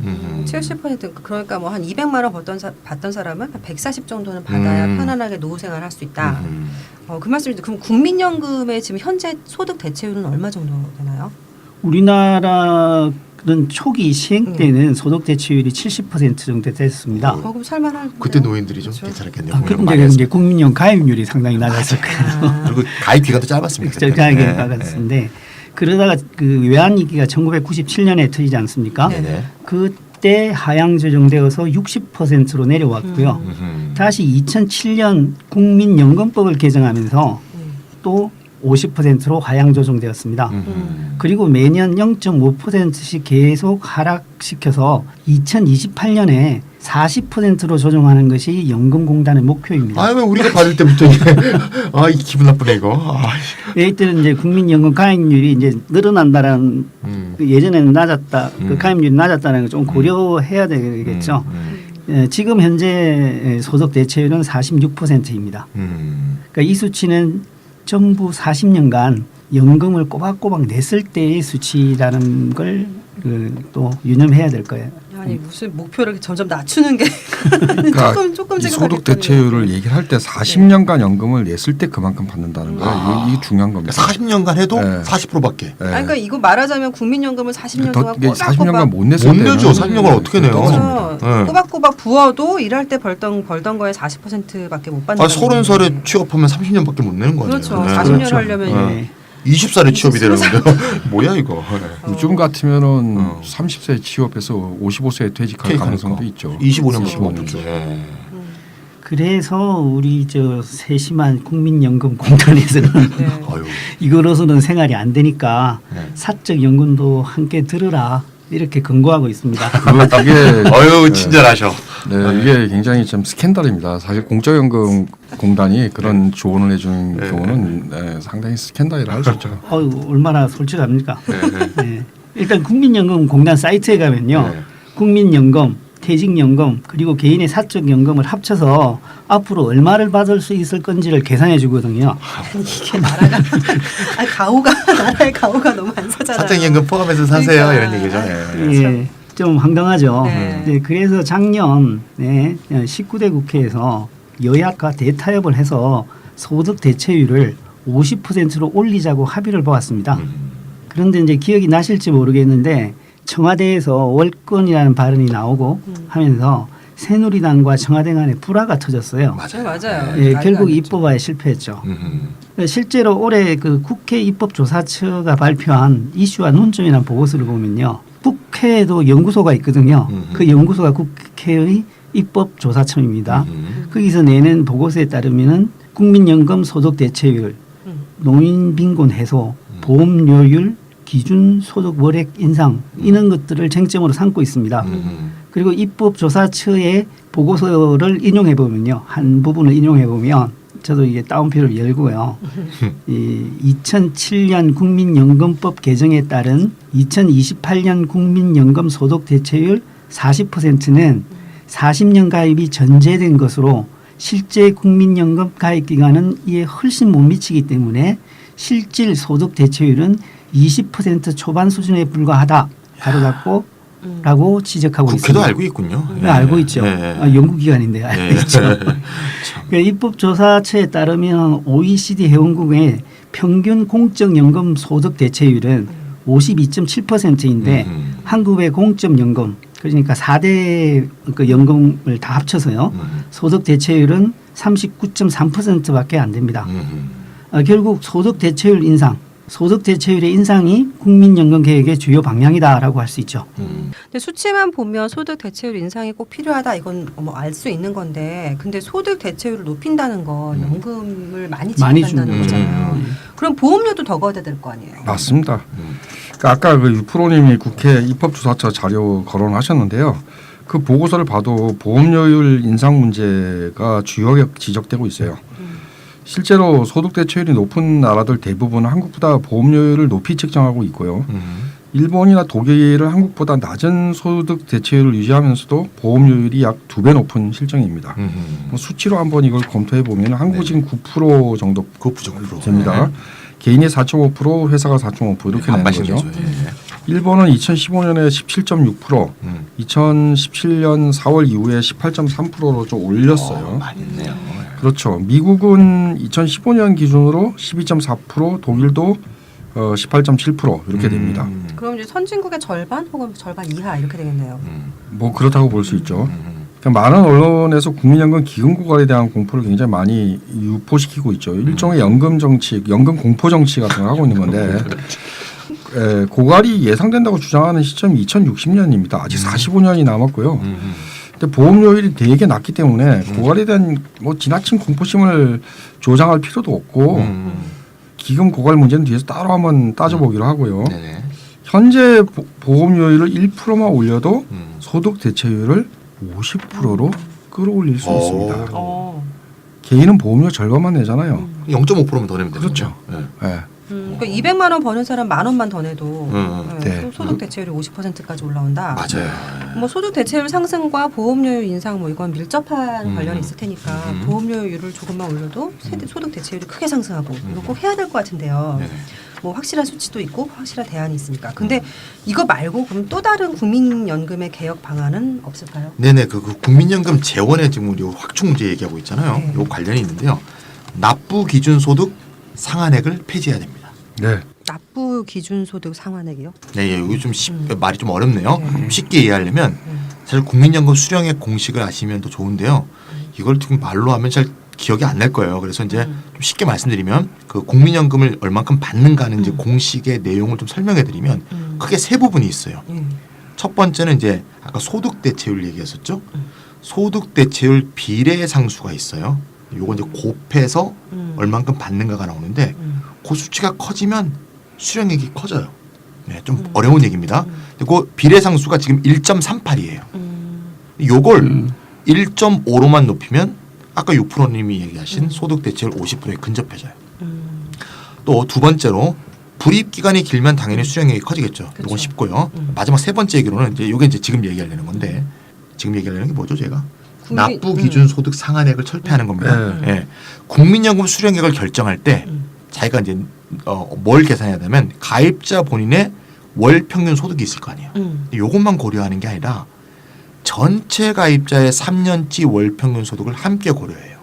Speaker 1: 70% 그러니까 뭐 한 200만 원 받던 사람은 한 140 정도는 받아야 편안하게 노후 생활을 할 수 있다. 그 말씀인데 그럼 국민연금의 지금 현재 소득 대체율은 얼마 정도 되나요?
Speaker 4: 우리나라는 초기 시행 때는 소득 대체율이 70% 정도 됐습니다.
Speaker 1: 그럼 살만한.
Speaker 2: 그때 노인들이 좀
Speaker 1: 그렇죠.
Speaker 2: 괜찮았겠네요.
Speaker 4: 아,
Speaker 2: 공연을 많이
Speaker 4: 그런데 이제
Speaker 2: 했으면.
Speaker 4: 국민연금 가입률이 상당히 낮았었거든요.
Speaker 2: 그리고 가입 기간도 짧았습니다. 그때.
Speaker 4: 가입이
Speaker 2: 네.
Speaker 4: 낮았는데 그러다가 그 외환위기가 1997년에 터지지 않습니까?
Speaker 2: 네네.
Speaker 4: 그 그때 하향 조정되어서 60%로 내려왔고요. 다시 2007년 국민연금법을 개정하면서 또 50%로 하향 조정되었습니다. 그리고 매년 0.5%씩 계속 하락시켜서 2028년에 40%로 조정하는 것이 연금공단의 목표입니다.
Speaker 2: 아, 왜 우리가 받을 때부터 이게 이 기분 나쁘네 이거.
Speaker 4: 이때는 이제 국민연금 가입률이 이제 늘어난다라는 그 예전에는 낮았다, 그 가입률이 낮았다는 걸 좀 고려해야 되겠죠. 지금 현재 소득 대체율은 46%입니다. 그러니까 이 수치는 전부 40년간 연금을 꼬박꼬박 냈을 때의 수치라는 걸 또 유념해야 될 거예요.
Speaker 1: 아니 무슨 목표를 점점 낮추는 게
Speaker 3: 그러니까
Speaker 1: 조금
Speaker 3: 이 소득 대체율을 얘기를 할 때 40년간 연금을 냈을 때 그만큼 받는다는 거예요. 이게 중요한 겁니다.
Speaker 2: 40년간 해도
Speaker 3: 네.
Speaker 2: 40%밖에.
Speaker 3: 네.
Speaker 1: 그러니까 이거 말하자면 국민연금을 40년 동안
Speaker 3: 이게 40년간
Speaker 1: 꼬박꼬박
Speaker 3: 못 냈을
Speaker 2: 못
Speaker 3: 때는
Speaker 2: 내죠. 40년간 어떻게 내요?
Speaker 1: 그렇죠.
Speaker 2: 네.
Speaker 1: 꼬박꼬박 부어도 일할 때 벌던 거에 40%밖에 못 받는.
Speaker 2: 30살에 취업하면 30년밖에 못 내는 거 아니에요?
Speaker 1: 그렇죠.
Speaker 2: 네.
Speaker 1: 40년
Speaker 4: 그렇죠.
Speaker 1: 하려면
Speaker 4: 네.
Speaker 2: 20살에 취업이 되는데 뭐야 이거.
Speaker 3: 요즘 같으면은 30세에 취업해서 55세에 퇴직할 가능성도 있죠.
Speaker 2: 25년
Speaker 3: 25년.
Speaker 2: 네.
Speaker 4: 그래서 우리 저 세심한 국민연금공단에서는
Speaker 1: 네.
Speaker 2: 아유.
Speaker 4: 이거로서는 생활이 안 되니까
Speaker 2: 네.
Speaker 4: 사적 연금도 함께 들으라 이렇게 권고하고 있습니다.
Speaker 3: 그게
Speaker 2: 아유 친절하셔.
Speaker 3: 네, 이게 굉장히 좀 스캔들입니다. 사실 공적연금공단이 그런 조언을 해주는
Speaker 2: 네.
Speaker 3: 경우는 상당히 스캔들이라 할 수 있죠.
Speaker 4: 얼마나 솔직합니까? 네. 일단 국민연금공단 사이트에 가면요.
Speaker 2: 네.
Speaker 4: 국민연금, 퇴직연금 그리고 개인의 사적연금을 합쳐서 앞으로 얼마를 받을 수 있을 건지를 계산해 주거든요.
Speaker 1: 이게 나라가 가오가 나라의 가오가 너무 안 서잖아요.
Speaker 2: 사적연금 포함해서 사세요
Speaker 1: 그러니까.
Speaker 2: 이런 얘기죠. 네.
Speaker 4: 예, 좀 황당하죠.
Speaker 1: 네.
Speaker 4: 네, 그래서 작년 19대 국회에서 여야가 대타협을 해서 소득 대체율을 50%로 올리자고 합의를 보았습니다. 그런데 이제 기억이 나실지 모르겠는데 청와대에서 월권이라는 발언이 나오고 하면서 새누리당과 청와대 간에 불화가 터졌어요.
Speaker 1: 맞아요.
Speaker 4: 예,
Speaker 1: 난리가
Speaker 4: 결국
Speaker 1: 났죠.
Speaker 4: 입법화에 실패했죠. 실제로 올해 그 국회 입법조사처가 발표한 이슈와 논점이라는 보고서를 보면요. 국회에도 연구소가 있거든요. 그 연구소가 국회의 입법조사청입니다. 거기서 내는 보고서에 따르면은 국민연금 소득 대체율, 노인 빈곤 해소, 보험료율, 기준 소득 월액 인상 이런 것들을 쟁점으로 삼고 있습니다. 그리고 입법조사처의 보고서를 인용해 보면요. 한 부분을 인용해 보면 저도 이게 따옴표를 열고요. 이 2007년 국민연금법 개정에 따른 2028년 국민연금 소득 대체율 40%는 40년 가입이 전제된 것으로 실제 국민연금 가입 기간은 이에 훨씬 못 미치기 때문에 실질 소득 대체율은 20% 초반 수준에 불과하다. 바로잡고 라고 지적하고 있습니다.
Speaker 2: 국회도 알고 있군요.
Speaker 4: 네, 알고 있죠.
Speaker 2: 네.
Speaker 4: 연구기관인데 알고 있죠. 그러니까 입법조사처에 따르면 OECD 회원국의 평균 공적연금 소득 대체율은 52.7%인데 한국의 공적연금 그러니까 4대 그 연금을 다 합쳐서요. 소득 대체율은 39.3%밖에 안 됩니다. 결국 소득 대체율 인상, 소득 대체율의 인상이 국민연금 계획의 주요 방향이다라고 할 수 있죠.
Speaker 1: 근데 수치만 보면 소득 대체율 인상이 꼭 필요하다 이건 뭐 알 수 있는 건데 근데 소득 대체율을 높인다는 건 연금을 많이
Speaker 4: 많이
Speaker 1: 지급한다는
Speaker 4: 주는
Speaker 1: 거잖아요. 그럼 보험료도 더 걷어야 될 거 아니에요.
Speaker 3: 맞습니다. 그러니까 아까 그 유프로님이 국회 입법조사처 자료 거론하셨는데요. 그 보고서를 봐도 보험료율 인상 문제가 주요하게 지적되고 있어요. 실제로 소득 대체율이 높은 나라들 대부분은 한국보다 보험료율을 높이 측정하고 있고요. 일본이나 독일은 한국보다 낮은 소득 대체율을 유지하면서도 보험료율이 약 2배 높은 실정입니다. 뭐 수치로 한번 이걸 검토해 보면 한국이 지금 9% 정도 됩니다. 개인이 4.5%, 회사가 4.5% 이렇게 내는 거죠. 일본은 2015년에 17.6%, 2017년 4월 이후에 18.3%로 좀 올렸어요.
Speaker 2: 많이 있네요.
Speaker 3: 그렇죠. 미국은 2015년 기준으로 12.4%, 독일도 18.7% 이렇게 됩니다.
Speaker 1: 그럼 이제 선진국의 절반 혹은 절반 이하 이렇게 되겠네요.
Speaker 3: 뭐 그렇다고 볼 수 있죠. 그러니까 많은 언론에서 국민연금 기금 고갈에 대한 공포를 굉장히 많이 유포시키고 있죠. 일종의 연금 정치, 연금 공포 정치 같은 걸 하고 있는 건데 고갈이 예상된다고 주장하는 시점이 2060년입니다. 아직 45년이 남았고요.
Speaker 2: 음.
Speaker 3: 근데 보험료율이 되게 낮기 때문에 고갈에 대한 뭐 지나친 공포심을 조장할 필요도 없고 기금 고갈 문제는 뒤에서 따로 한번 따져보기로 하고요.
Speaker 2: 네네.
Speaker 3: 현재 보험료율을 1%만 올려도
Speaker 2: 음.
Speaker 3: 소득 대체율을 50%로 끌어올릴 수
Speaker 2: 오.
Speaker 3: 있습니다.
Speaker 1: 어.
Speaker 3: 개인은 보험료 절반만 내잖아요.
Speaker 2: 0.5%만 더 내면 되죠.
Speaker 3: 그렇죠.
Speaker 2: 네.
Speaker 3: 네.
Speaker 1: 그러니까 200만 원 버는 사람 10,000원만 더 내도
Speaker 3: 네.
Speaker 1: 또 소득 대체율이 50%까지 올라온다.
Speaker 2: 맞아요.
Speaker 1: 뭐 소득 대체율 상승과 보험료율 인상 뭐 이건 밀접한 관련이 있을 테니까 보험료율을 조금만 올려도 소득 대체율이 크게 상승하고 이거 꼭 해야 될 것 같은데요.
Speaker 2: 네네.
Speaker 1: 뭐 확실한 수치도 있고 확실한 대안이 있으니까. 근데 이거 말고 그럼 또 다른 국민연금의 개혁 방안은 없을까요?
Speaker 2: 네네. 그 국민연금 재원의 지금 우리 확충제 얘기하고 있잖아요.
Speaker 1: 네.
Speaker 2: 요 관련이 있는데요. 납부 기준 소득 상한액을 폐지해야 됩니다.
Speaker 3: 네.
Speaker 1: 납부 기준 소득 상환액이요?
Speaker 2: 네, 이거 좀 말이 좀 어렵네요.
Speaker 1: 네.
Speaker 2: 쉽게 이해하려면 사실 국민연금 수령액 공식을 아시면 더 좋은데요. 이걸 지금 말로 하면 잘 기억이 안 날 거예요. 그래서 이제 좀 쉽게 말씀드리면 그 국민연금을 얼만큼 받는가 하는 이제 공식의 내용을 좀 설명해 드리면 크게 세 부분이 있어요. 첫 번째는 이제 아까 소득 대체율 얘기했었죠. 소득 대체율 비례 상수가 있어요. 요거 이제 곱해서 얼만큼 받는가가 나오는데 그 수치가 커지면 수령액이 커져요. 네, 좀 어려운 얘기입니다. 근데 그 비례 상수가 지금 1.38이에요. 요걸 1.5로만 높이면 아까 6%님이 얘기하신 소득 대체율 50%에 근접해져요. 또 두 번째로 불입 기간이 길면 당연히 수령액이 커지겠죠. 이건 쉽고요. 마지막 세 번째 얘기로는 이제 이게 이제 지금 얘기하려는 건데 지금 얘기하려는 게 뭐죠, 제가? 납부 기준 소득 상한액을 철폐하는 겁니다.
Speaker 3: 네.
Speaker 2: 예. 국민연금 수령액을 결정할 때 자기가 이제 뭘 계산해야 되면 가입자 본인의 월 평균 소득이 있을 거 아니에요. 이것만 고려하는 게 아니라 전체 가입자의 3년치 월 평균 소득을 함께 고려해요.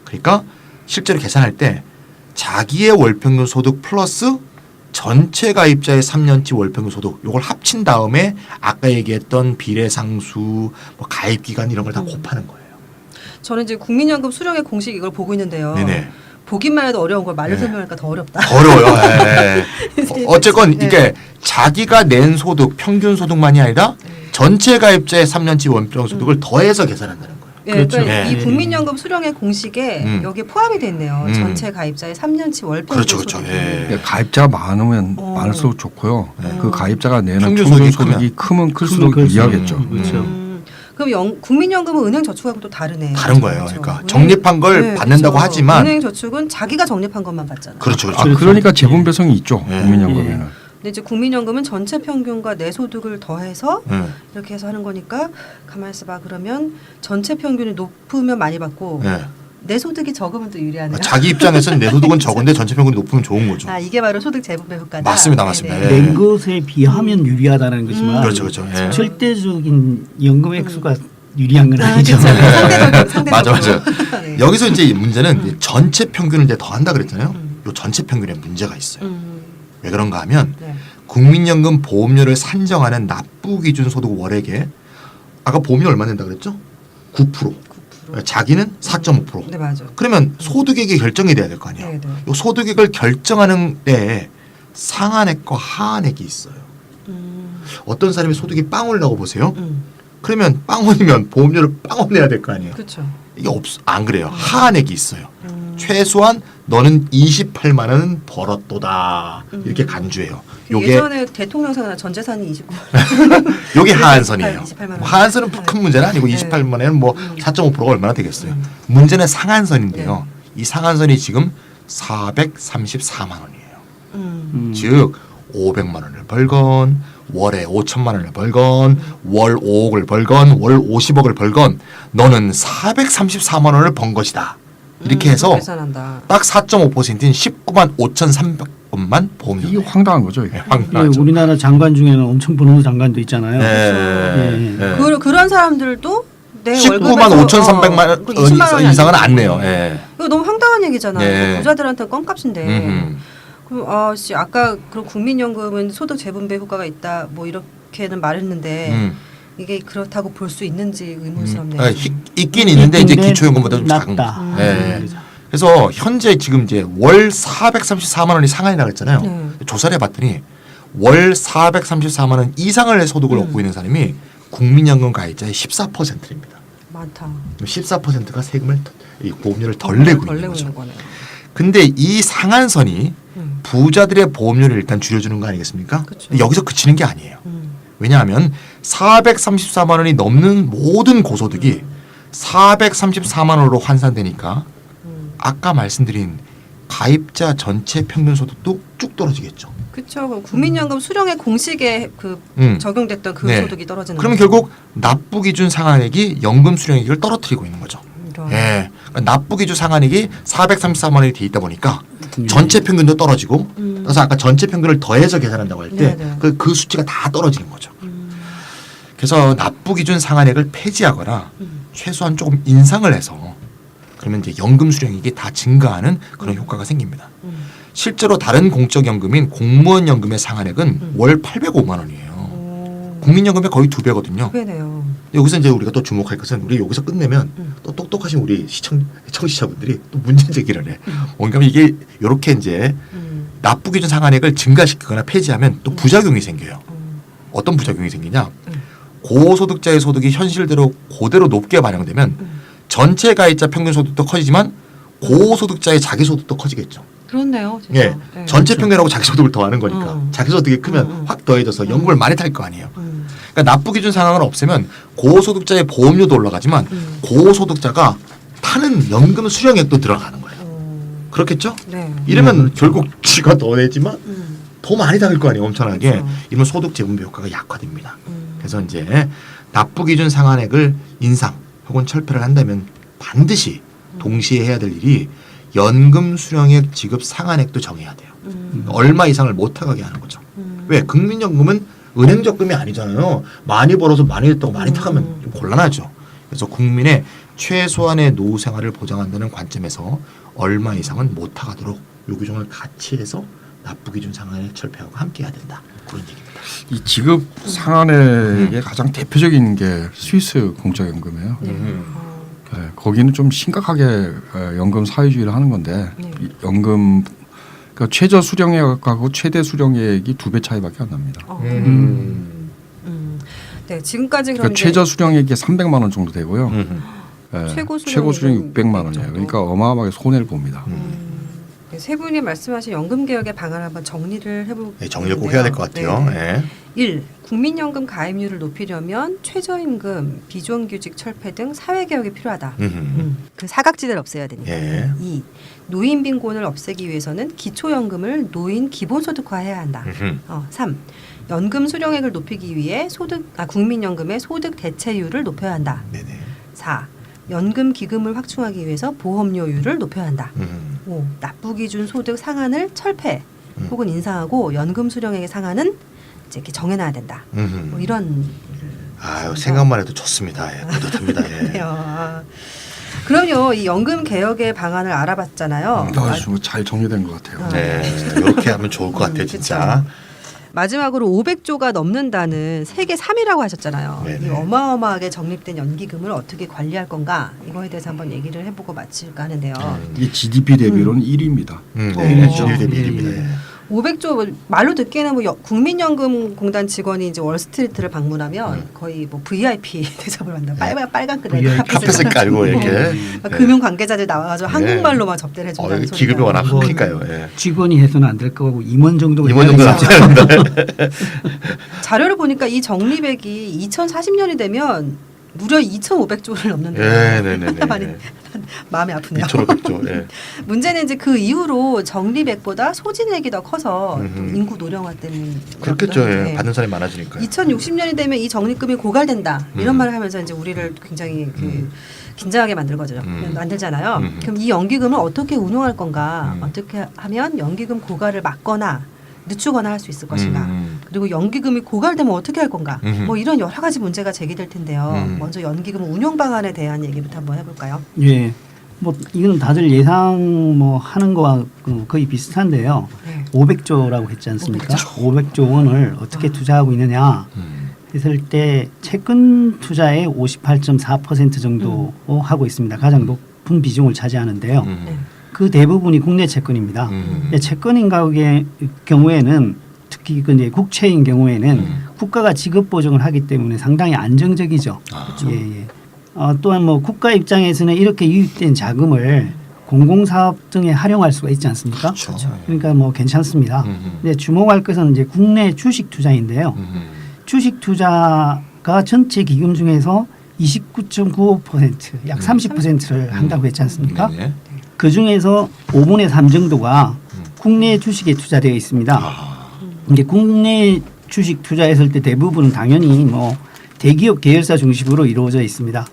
Speaker 2: 그러니까 실제로 계산할 때 자기의 월 평균 소득 플러스 전체 가입자의 3년치 월 평균 소득 요걸 합친 다음에 아까 얘기했던 비례상수 뭐 가입 기간 이런 걸 다 곱하는 거예요.
Speaker 1: 저는 이제 국민연금 수령액 공식 이걸 보고 있는데요.
Speaker 2: 네네.
Speaker 1: 보기만 해도 어려운 걸 말로
Speaker 2: 네.
Speaker 1: 설명하니까 더 어렵다.
Speaker 2: 어려워요. 예. 어쨌건
Speaker 1: 네.
Speaker 2: 이게 자기가 낸 소득 평균 소득만이 아니라 전체 가입자의 3년치 원평 소득을 더해서 계산한다는 거예요.
Speaker 1: 예,
Speaker 4: 그렇죠.
Speaker 1: 그러니까
Speaker 2: 네.
Speaker 1: 이 국민연금 수령액 공식에 여기에 포함이 돼 있네요. 전체 가입자의 3년치 월평균
Speaker 2: 그렇죠, 그렇죠.
Speaker 1: 소득이.
Speaker 2: 예.
Speaker 3: 가입자가 많으면
Speaker 1: 어.
Speaker 3: 많을수록 좋고요.
Speaker 2: 네.
Speaker 3: 그 가입자가 내는
Speaker 2: 평균
Speaker 3: 평균
Speaker 2: 소득이
Speaker 3: 소득이 크면 클수록
Speaker 4: 클수록
Speaker 3: 유리하겠죠.
Speaker 4: 그렇죠.
Speaker 1: 그럼 국민연금은 은행저축하고 또 다르네.
Speaker 2: 다른 거예요.
Speaker 1: 그렇죠.
Speaker 2: 그러니까 적립한 걸 받는다고
Speaker 1: 그렇죠.
Speaker 2: 하지만
Speaker 1: 은행저축은 자기가 적립한 것만 받잖아요.
Speaker 2: 그렇죠,
Speaker 3: 아,
Speaker 2: 그렇죠.
Speaker 3: 그러니까 재분 배성이 있죠.
Speaker 2: 네.
Speaker 3: 국민연금에는.
Speaker 1: 근데 이제 국민연금은 전체 평균과 내 소득을 더해서
Speaker 2: 예.
Speaker 1: 이렇게 해서 하는 거니까 가만히 있어봐. 그러면 전체 평균이 높으면 많이 받고
Speaker 2: 예.
Speaker 1: 내 소득이 적으면 또 유리하네요.
Speaker 2: 자기 입장에서는 내 소득은 적은데 전체 평균이 높으면 좋은 거죠.
Speaker 1: 아 이게 바로 소득 재분배 효과다.
Speaker 2: 맞습니다, 맞습니다.
Speaker 1: 네네.
Speaker 2: 예.
Speaker 4: 낸 것에 비하면 유리하다는 거지만
Speaker 2: 그렇죠, 그렇죠. 예.
Speaker 4: 절대적인 연금 액수가 유리한 건
Speaker 1: 아,
Speaker 4: 아니죠.
Speaker 1: 그렇죠. 상대적으로.
Speaker 2: 맞아, 맞아.
Speaker 1: 네.
Speaker 2: 여기서 이제 문제는 이제 전체 평균을 이제 더한다 그랬잖아요. 요 전체 평균에 문제가 있어요. 왜 그런가 하면
Speaker 1: 네.
Speaker 2: 국민연금 보험료를 산정하는 납부 기준 소득 월액에 아까 보험료 얼마 낸다 그랬죠? 9%. 자기는 4.5%.
Speaker 1: 네 맞아.
Speaker 2: 그러면 소득액이 결정이 돼야 될 거 아니에요.
Speaker 1: 네, 네.
Speaker 2: 요 소득액을 결정하는 때에 상한액과 하한액이 있어요. 어떤 사람이 소득이 빵 올라고 보세요. 그러면 빵 원이면 보험료를 빵 원 내야 될 거 아니에요.
Speaker 1: 그렇죠.
Speaker 2: 이게 안 그래요. 하한액이 있어요. 최소한 너는 28만 원은 벌었도다. 이렇게 간주해요. 요게
Speaker 1: 예전에 대통령 생활 전 재산이 29만
Speaker 2: 요게 하한선이에요.
Speaker 1: 28만 원.
Speaker 2: 하한선은 큰 문제는 아니고
Speaker 1: 네.
Speaker 2: 28만 원은 뭐 4.5%가 얼마나 되겠어요. 문제는 상한선인데요. 이 상한선이 지금 434만 원이에요. 즉 500만 원을 벌건 월에 5천만 원을 벌건 월 5억을 벌건 월 50억을 벌건 너는 434만 원을 번 것이다. 이렇게 해서
Speaker 1: 계산한다.
Speaker 2: 딱 4.5%인 19만 5,300원만 보험료.
Speaker 3: 이게 황당한 거죠. 이게.
Speaker 2: 네,
Speaker 4: 예,
Speaker 2: 황당하죠.
Speaker 4: 우리나라 장관 중에는 엄청 버는 장관도 있잖아요.
Speaker 2: 네.
Speaker 4: 예.
Speaker 2: 네.
Speaker 1: 그런 사람들도 내
Speaker 2: 19만
Speaker 1: 월급에서
Speaker 2: 5,300만
Speaker 1: 그
Speaker 2: 원
Speaker 1: 20만 원이
Speaker 2: 이상은 안
Speaker 1: 아니고.
Speaker 2: 내요. 예.
Speaker 1: 이거 너무 황당한 얘기잖아요.
Speaker 2: 네.
Speaker 1: 부자들한테 껌값인데.
Speaker 2: 음흠.
Speaker 1: 그럼 아까 그런 국민연금은 소득 재분배 효과가 있다. 뭐 이렇게는 말했는데 이게 그렇다고 볼 수 있는지 의문스럽네요.
Speaker 2: 있긴 있는데 이제
Speaker 4: 있는데
Speaker 2: 기초연금보다 좀 작은
Speaker 4: 낮다.
Speaker 2: 거죠. 예. 그래서 현재 지금 이제 월 434만 원이 상한이라고 했잖아요.
Speaker 1: 네.
Speaker 2: 조사를 해봤더니 월 434만 원 이상의 소득을 얻고 있는 사람이 국민연금 가입자의 14%입니다.
Speaker 1: 많다.
Speaker 2: 14%가 세금을 이 보험료를 덜 내고
Speaker 1: 덜
Speaker 2: 있는
Speaker 1: 내고
Speaker 2: 거죠.
Speaker 1: 있는 거네요.
Speaker 2: 근데 이 상한선이 부자들의 보험료를 일단 줄여주는 거 아니겠습니까?
Speaker 1: 그쵸.
Speaker 2: 근데 여기서 그치는 게 아니에요. 왜냐하면 434만 원이 넘는 모든 고소득이 434만 원으로 환산되니까 아까 말씀드린 가입자 전체 평균 소득도 쭉 떨어지겠죠.
Speaker 1: 그렇죠. 국민연금 수령의 공식에 그 적용됐던 그
Speaker 2: 네.
Speaker 1: 소득이 떨어지는
Speaker 2: 그러면
Speaker 1: 거죠.
Speaker 2: 결국 납부 기준 상한액이 연금 수령액을 떨어뜨리고 있는 거죠.
Speaker 1: 이런.
Speaker 2: 예. 그러니까 납부 기준 상한액이 434만 원이 돼 있다 보니까 전체 평균도 떨어지고 그래서 아까 전체 평균을 더해서 계산한다고 할 때
Speaker 1: 네네.
Speaker 2: 그 수치가 다 떨어지는 거죠. 그래서 납부 기준 상한액을 폐지하거나 최소한 조금 인상을 해서 그러면 이제 연금 수령액이 다 증가하는 그런 효과가 생깁니다. 실제로 다른 공적연금인 공무원 연금의 상한액은 월 805만 원이에요. 국민연금의 거의 2배거든요.
Speaker 1: 그러네요.
Speaker 2: 여기서 이제 우리가 또 주목할 것은 우리 여기서 끝내면 또 똑똑하신 우리 청취자분들이 또 문제 제기를 해. 뭔가 이게 이렇게 이제 납부 기준 상한액을 증가시키거나 폐지하면 또 부작용이 생겨요. 어떤 부작용이 생기냐? 고소득자의 소득이 현실대로 그대로 높게 반영되면 전체 가입자 평균 소득도 커지지만 고소득자의 자기 소득도 커지겠죠.
Speaker 1: 그렇네요. 진짜.
Speaker 2: 예,
Speaker 1: 네.
Speaker 2: 전체 평균하고 자기 소득을 더하는 거니까
Speaker 1: 음.
Speaker 2: 자기 소득이 크면 확 더해져서 연금을 많이 탈 거 아니에요.
Speaker 1: 음.
Speaker 2: 그러니까 납부 기준 상한을 없애면 고소득자의 보험료도 올라가지만 고소득자가 타는 연금 수령액도 들어가는 거예요. 그렇겠죠?
Speaker 1: 네.
Speaker 2: 이러면 결국 지가 더 내지만 더 많이 당할 거 아니에요. 엄청나게.
Speaker 1: 그렇죠.
Speaker 2: 이러면 소득 재분배 효과가 약화됩니다. 그래서 이제 납부 기준 상한액을 인상 혹은 철폐를 한다면 반드시 동시에 해야 될 일이 연금 수령액 지급 상한액도 정해야 돼요. 얼마 이상을 못 타가게 하는 거죠. 왜? 국민연금은 은행 적금이 아니잖아요. 많이 벌어서 많이 했다고 많이 타가면 좀 곤란하죠. 그래서 국민의 최소한의 노후 생활을 보장한다는 관점에서 얼마 이상은 못 타가도록 요 규정을 같이 해서 납부 기준 상한액 철폐하고 함께 해야 된다. 그런 얘기입니다.
Speaker 3: 이 지급 상한액의 가장 대표적인 게 스위스 공적연금이에요. 네, 거기는 좀 심각하게 연금 사회주의를 하는 건데
Speaker 1: 네.
Speaker 3: 이 연금 그러니까 최저 수령액하고 최대 수령액이 2배 차이밖에 안 납니다.
Speaker 1: 네, 지금까지
Speaker 3: 그러니까
Speaker 1: 그럼
Speaker 3: 최저 수령액이 300만 원 정도 되고요. 예,
Speaker 1: 최고
Speaker 3: 최고 수령이 600만 원이에요.
Speaker 1: 정도.
Speaker 3: 그러니까 어마어마하게 손해를 봅니다.
Speaker 1: 네, 세 분이 말씀하신 연금 개혁의 방안을 한번 정리를 해볼게요.
Speaker 2: 네, 정리를 꼭 해야 될 것 같아요.
Speaker 1: 네.
Speaker 2: 네.
Speaker 1: 1. 국민연금 가입률을 높이려면 최저임금, 비정규직 철폐 등 사회개혁이 필요하다. 그 사각지대를 없애야 되니까.
Speaker 2: 예.
Speaker 1: 2. 노인 빈곤을 없애기 위해서는 기초연금을 노인 기본소득화해야 한다. 3. 연금 수령액을 높이기 위해 국민연금의 소득 대체율을 높여야 한다.
Speaker 2: 네네.
Speaker 1: 4. 연금 기금을 확충하기 위해서 보험료율을 높여야 한다. 5. 납부 기준 소득 상한을 철폐 혹은 인상하고 연금 수령액의 상한은 이제 이렇게 정해놔야 된다. 뭐 이런.
Speaker 2: 아유 생각만 해도 좋습니다. 예, 뿌듯합니다. 예.
Speaker 1: 아, 그럼요. 이 연금 개혁의 방안을 알아봤잖아요.
Speaker 3: 잘 정리된 것 같아요.
Speaker 2: 네, 이렇게 하면 좋을 것 같아요, 진짜.
Speaker 1: 마지막으로 500조가 넘는다는 세계 3위라고 하셨잖아요.
Speaker 2: 네네.
Speaker 1: 이 어마어마하게 적립된 연기금을 어떻게 관리할 건가 이거에 대해서 한번 얘기를 해보고 마칠까 하는데요.
Speaker 3: 이게 GDP 대비로는 1위입니다.
Speaker 2: 네, 진일 대비 1입니다. 예.
Speaker 1: 500조 말로 듣기에는 뭐 국민연금공단 직원이 이제 월스트리트를 방문하면 거의 뭐 VIP 대접을 한다. 빨간 그래
Speaker 2: 카펫을 깔고 이렇게.
Speaker 1: 금융 관계자들 나와가지고 한국말로만 접대를 해준다는 소리가.
Speaker 2: 기급이 워낙 크니까요. 예.
Speaker 4: 직원이 해서는 안 될 거고 임원 정도가
Speaker 2: 이번 정도
Speaker 4: 해야
Speaker 2: 남지
Speaker 4: 되겠다.
Speaker 2: 않는다.
Speaker 1: 자료를 보니까 이 적립액이 2040년이 되면 무려 2,500조를 넘는다.
Speaker 2: 네네네.
Speaker 1: 마음이 아프네요.
Speaker 2: 2,500조. 예.
Speaker 1: 문제는 이제 그 이후로 적립액보다 소진액이 더 커서 또 인구 노령화 때문에
Speaker 2: 그렇겠죠. 예. 받는 사람이 많아지니까.
Speaker 1: 2060년이 되면 이 적립금이 고갈된다 이런 말을 하면서 이제 우리를 굉장히 긴장하게 만들잖아요. 그럼 이 연기금을 어떻게 운용할 건가? 어떻게 하면 연기금 고갈을 막거나 늦추거나 할 수 있을 것인가? 그리고 연기금이 고갈되면 어떻게 할 건가? 뭐 이런 여러 가지 문제가 제기될 텐데요. 먼저 연기금 운용 방안에 대한 얘기부터 한번 해볼까요?
Speaker 4: 예. 뭐 이건 다들 예상 뭐 하는 거와 거의 비슷한데요.
Speaker 1: 네.
Speaker 4: 500조라고 했지 않습니까? 500조 원을 어떻게 투자하고 있느냐 했을 때 채권 투자의 58.4% 정도 하고 있습니다. 가장 높은 비중을 차지하는데요. 그 대부분이 국내 채권입니다. 채권인 가격의 경우에는 특히 그 이제 국채인 경우에는 국가가 지급 보증을 하기 때문에 상당히 안정적이죠. 예. 또한 뭐 국가 입장에서는 이렇게 유입된 자금을 공공사업 등에 활용할 수가 있지 않습니까?
Speaker 2: 그렇죠.
Speaker 4: 그러니까 뭐 괜찮습니다. 근데 주목할 것은 이제 국내 주식 투자인데요. 주식 투자가 전체 기금 중에서 29.95%, 약 30%를 한다고 했지 않습니까?
Speaker 2: 네네.
Speaker 4: 그 중에서 5분의 3 정도가 국내 주식에 투자되어 있습니다. 이게 국내 주식 투자했을 때 대부분은 당연히 뭐 대기업 계열사 중심으로 이루어져 있습니다.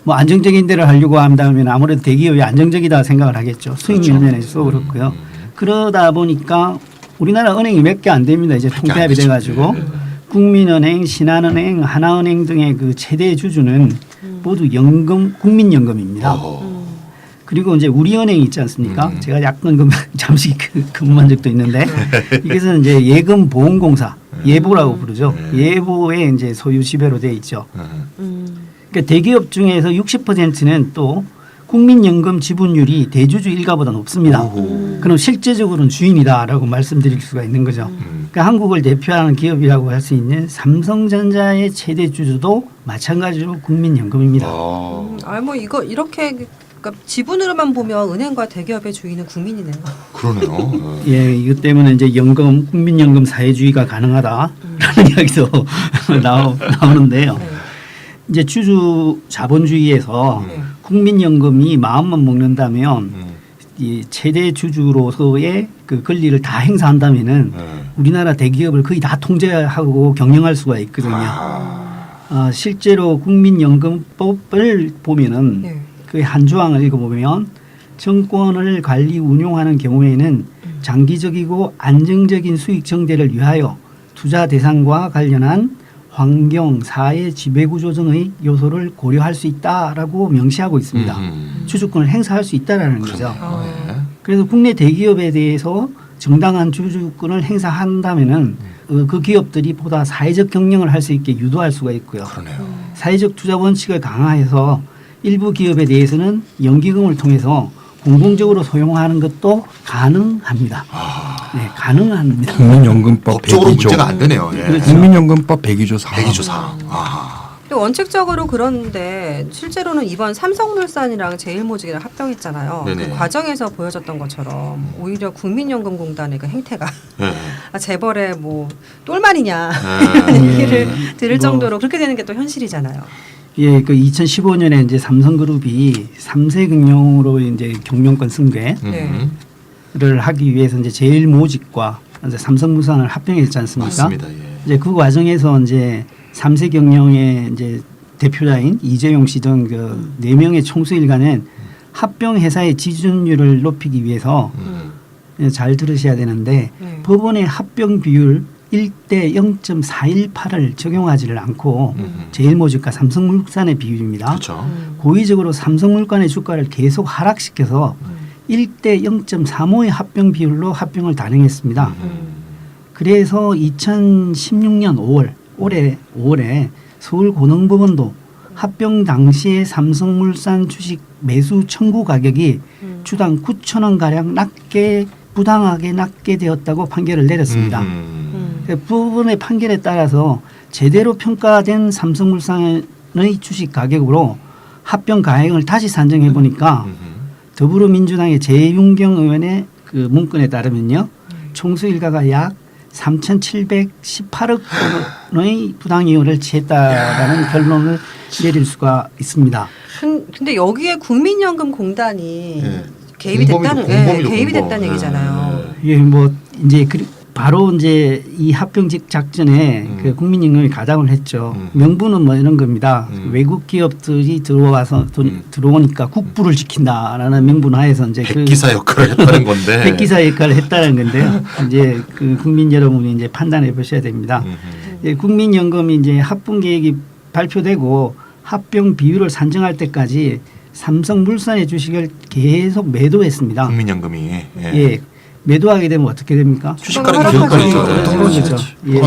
Speaker 4: 뭐 안정적인 데를 하려고 한다면 아무래도 대기업이 안정적이다 생각을 하겠죠. 수익률 면에서도 그렇고요. 그러다 보니까 우리나라 은행이 몇 개 안 됩니다. 이제 통폐합이 돼가지고 국민은행, 신한은행, 하나은행 등의 그 최대 주주는 모두 국민연금입니다. 그리고 이제 우리은행 있지 않습니까? 제가 약간 잠시 근무한 적도 있는데 이것은 이제 예금보험공사 예보라고 부르죠. 예보의 이제 소유 지배로 되어 있죠. 그러니까 대기업 중에서 60%는 또 국민연금 지분율이 대주주 일가보다 높습니다. 그럼 실제적으로는 주인이다라고 말씀드릴 수가 있는 거죠. 그러니까 한국을 대표하는 기업이라고 할 수 있는 삼성전자의 최대 주주도 마찬가지로 국민연금입니다.
Speaker 1: 뭐 이거 이렇게 그러니까 지분으로만 보면 은행과 대기업의 주인은 국민이네요.
Speaker 2: 그러네요.
Speaker 4: 예, 이것 때문에 이제 국민연금 사회주의가 가능하다라는 이야기도 나오는데요.
Speaker 1: 네.
Speaker 4: 이제 주주 자본주의에서
Speaker 1: 네.
Speaker 4: 국민연금이 마음만 먹는다면 이 최대 주주로서의 그 권리를 다 행사한다면은 우리나라 대기업을 거의 다 통제하고 경영할 수가 있거든요. 실제로 국민연금법을 보면은
Speaker 1: 네.
Speaker 4: 그 한 조항을 읽어보면 정권을 관리 운용하는 경우에는 장기적이고 안정적인 수익 정대를 위하여 투자 대상과 관련한 환경, 사회, 지배구조 등의 요소를 고려할 수 있다라고 명시하고 있습니다. 주주권을 행사할 수 있다라는 거죠. 그래서 국내 대기업에 대해서 정당한 주주권을 행사한다면은 그 기업들이 보다 사회적 경영을 할 수 있게 유도할 수가 있고요.
Speaker 2: 그러네요.
Speaker 4: 사회적 투자 원칙을 강화해서 일부 기업에 대해서는 연기금을 통해서 공공적으로 소용하는 것도 가능합니다. 네, 가능합니다.
Speaker 3: 국민연금법
Speaker 2: 법적으로
Speaker 3: 102조.
Speaker 2: 문제가 안 되네요. 예.
Speaker 4: 그렇죠.
Speaker 3: 국민연금법 102조 4.
Speaker 2: 102조 4.
Speaker 1: 근데 원칙적으로 그런데 실제로는 이번 삼성물산이랑 제일모직이랑 합병했잖아요.
Speaker 2: 네네.
Speaker 1: 그 과정에서 보여졌던 것처럼 오히려 국민연금공단의 그 행태가
Speaker 2: 예.
Speaker 1: 재벌의 뭐 똘마니냐
Speaker 2: 예.
Speaker 1: 얘기를 들을
Speaker 4: 뭐
Speaker 1: 정도로 그렇게 되는 게 또 현실이잖아요.
Speaker 4: 예, 그 2015년에 이제 삼성그룹이 3세 금융으로 이제 경영권 승계를
Speaker 1: 네.
Speaker 4: 하기 위해서 이제 제일모직과 이제 삼성물산을 합병했지 않습니까?
Speaker 2: 맞습니다. 예.
Speaker 4: 이제 그 과정에서 이제 3세 경영의 이제 대표자인 이재용 씨 등 그 4명의 총수일가는 합병 회사의 지준율을 높이기 위해서 잘 들으셔야 되는데
Speaker 1: 네.
Speaker 4: 법원의 합병 비율 1대 0.418을 적용하지를 않고 제일모직과 삼성물산의 비율입니다.
Speaker 2: 그렇죠.
Speaker 4: 고의적으로 삼성물산의 주가를 계속 하락시켜서 1대 0.35의 합병 비율로 합병을 단행했습니다. 그래서 2016년 5월 올해 5월에 서울고등법원도 합병 당시의 삼성물산 주식 매수 청구 가격이 주당 9,000원 가량 부당하게 낮게 되었다고 판결을 내렸습니다. 부분의 판결에 따라서 제대로 평가된 삼성물산의 주식 가격으로 합병 가액을 다시 산정해 보니까 더불어민주당의 재윤경 의원의 그 문건에 따르면요, 총수 일가가 약 3,718억 원의 부당이율을 취했다라는 결론을 내릴 수가 있습니다.
Speaker 1: 근데 여기에 국민연금공단이
Speaker 2: 예.
Speaker 1: 개입이 됐다는
Speaker 2: 공범이죠,
Speaker 1: 개입이
Speaker 2: 공범.
Speaker 1: 됐다는 얘기잖아요.
Speaker 4: 예, 뭐 이제 바로 이제 이 합병직 작전에 그 국민연금이 가담을 했죠. 명분은 뭐 이런 겁니다. 외국 기업들이 들어오니까 국부를 지킨다라는 명분 하에서 이제
Speaker 2: 백기사 역할을 했다는 건데.
Speaker 4: 백기사 역할을 했다는 건데요. 이제 그 국민 여러분이 이제 판단해 보셔야 됩니다. 예, 국민연금이 이제 합병 계획이 발표되고 합병 비율을 산정할 때까지 삼성물산의 주식을 계속 매도했습니다.
Speaker 2: 국민연금이.
Speaker 4: 예. 매도하게 되면 어떻게 됩니까?
Speaker 2: 주식 가격이
Speaker 1: 하락하죠.
Speaker 2: 계속 떨어지죠.
Speaker 4: 떨어지죠. 예.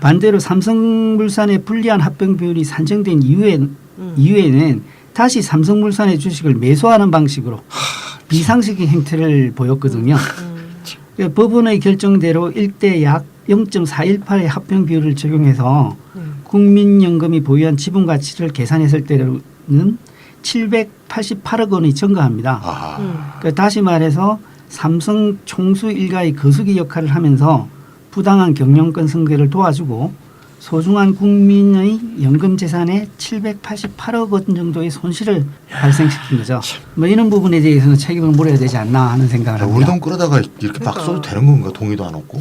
Speaker 4: 반대로 삼성물산의 불리한 합병 비율이 산정된 이후에는 다시 삼성물산의 주식을 매수하는 방식으로 비상식의 행태를 보였거든요. 법원의 결정대로 1대 약 0.418의 합병 비율을 적용해서 국민연금이 보유한 지분 가치를 계산했을 때는 788억 원이 증가합니다.
Speaker 2: 아하.
Speaker 4: 그러니까 다시 말해서 삼성 총수 일가의 거수기 역할을 하면서 부당한 경영권 승계를 도와주고 소중한 국민의 연금 재산에 788억 원 정도의 손실을 발생시킨 거죠. 뭐 이런 부분에 대해서는 책임을 물어야 되지 않나 하는 생각을
Speaker 2: 야, 우리
Speaker 4: 합니다.
Speaker 2: 돈 끌어다가 이렇게 막
Speaker 1: 그러니까.
Speaker 2: 써도 되는 건가? 동의도 안 얻고.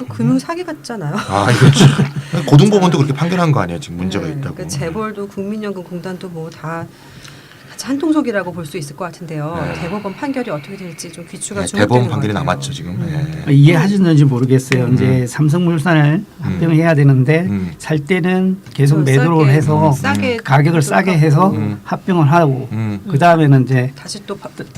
Speaker 1: 금융 사기 같잖아요.
Speaker 2: 아 이거 참. 고등법원도 그렇게 판결한 거 아니야? 지금 문제가 있다고.
Speaker 1: 그러니까 재벌도 국민연금공단도 뭐 다 한통속이라고 볼 수 있을 것 같은데요.
Speaker 2: 네.
Speaker 1: 대법원 판결이 어떻게 될지 좀 귀추가
Speaker 2: 네,
Speaker 1: 주목되는
Speaker 2: 대법원
Speaker 1: 것
Speaker 2: 판결이
Speaker 1: 같아요.
Speaker 2: 남았죠 지금. 네.
Speaker 4: 이해하셨는지 모르겠어요. 이제 삼성물산을 합병해야 되는데 살 때는 계속
Speaker 1: 좀
Speaker 4: 매도를
Speaker 1: 싸게,
Speaker 4: 해서
Speaker 1: 싸게
Speaker 4: 가격을 싸게 해서 합병을 하고 그 다음에는 이제
Speaker 1: 다시 또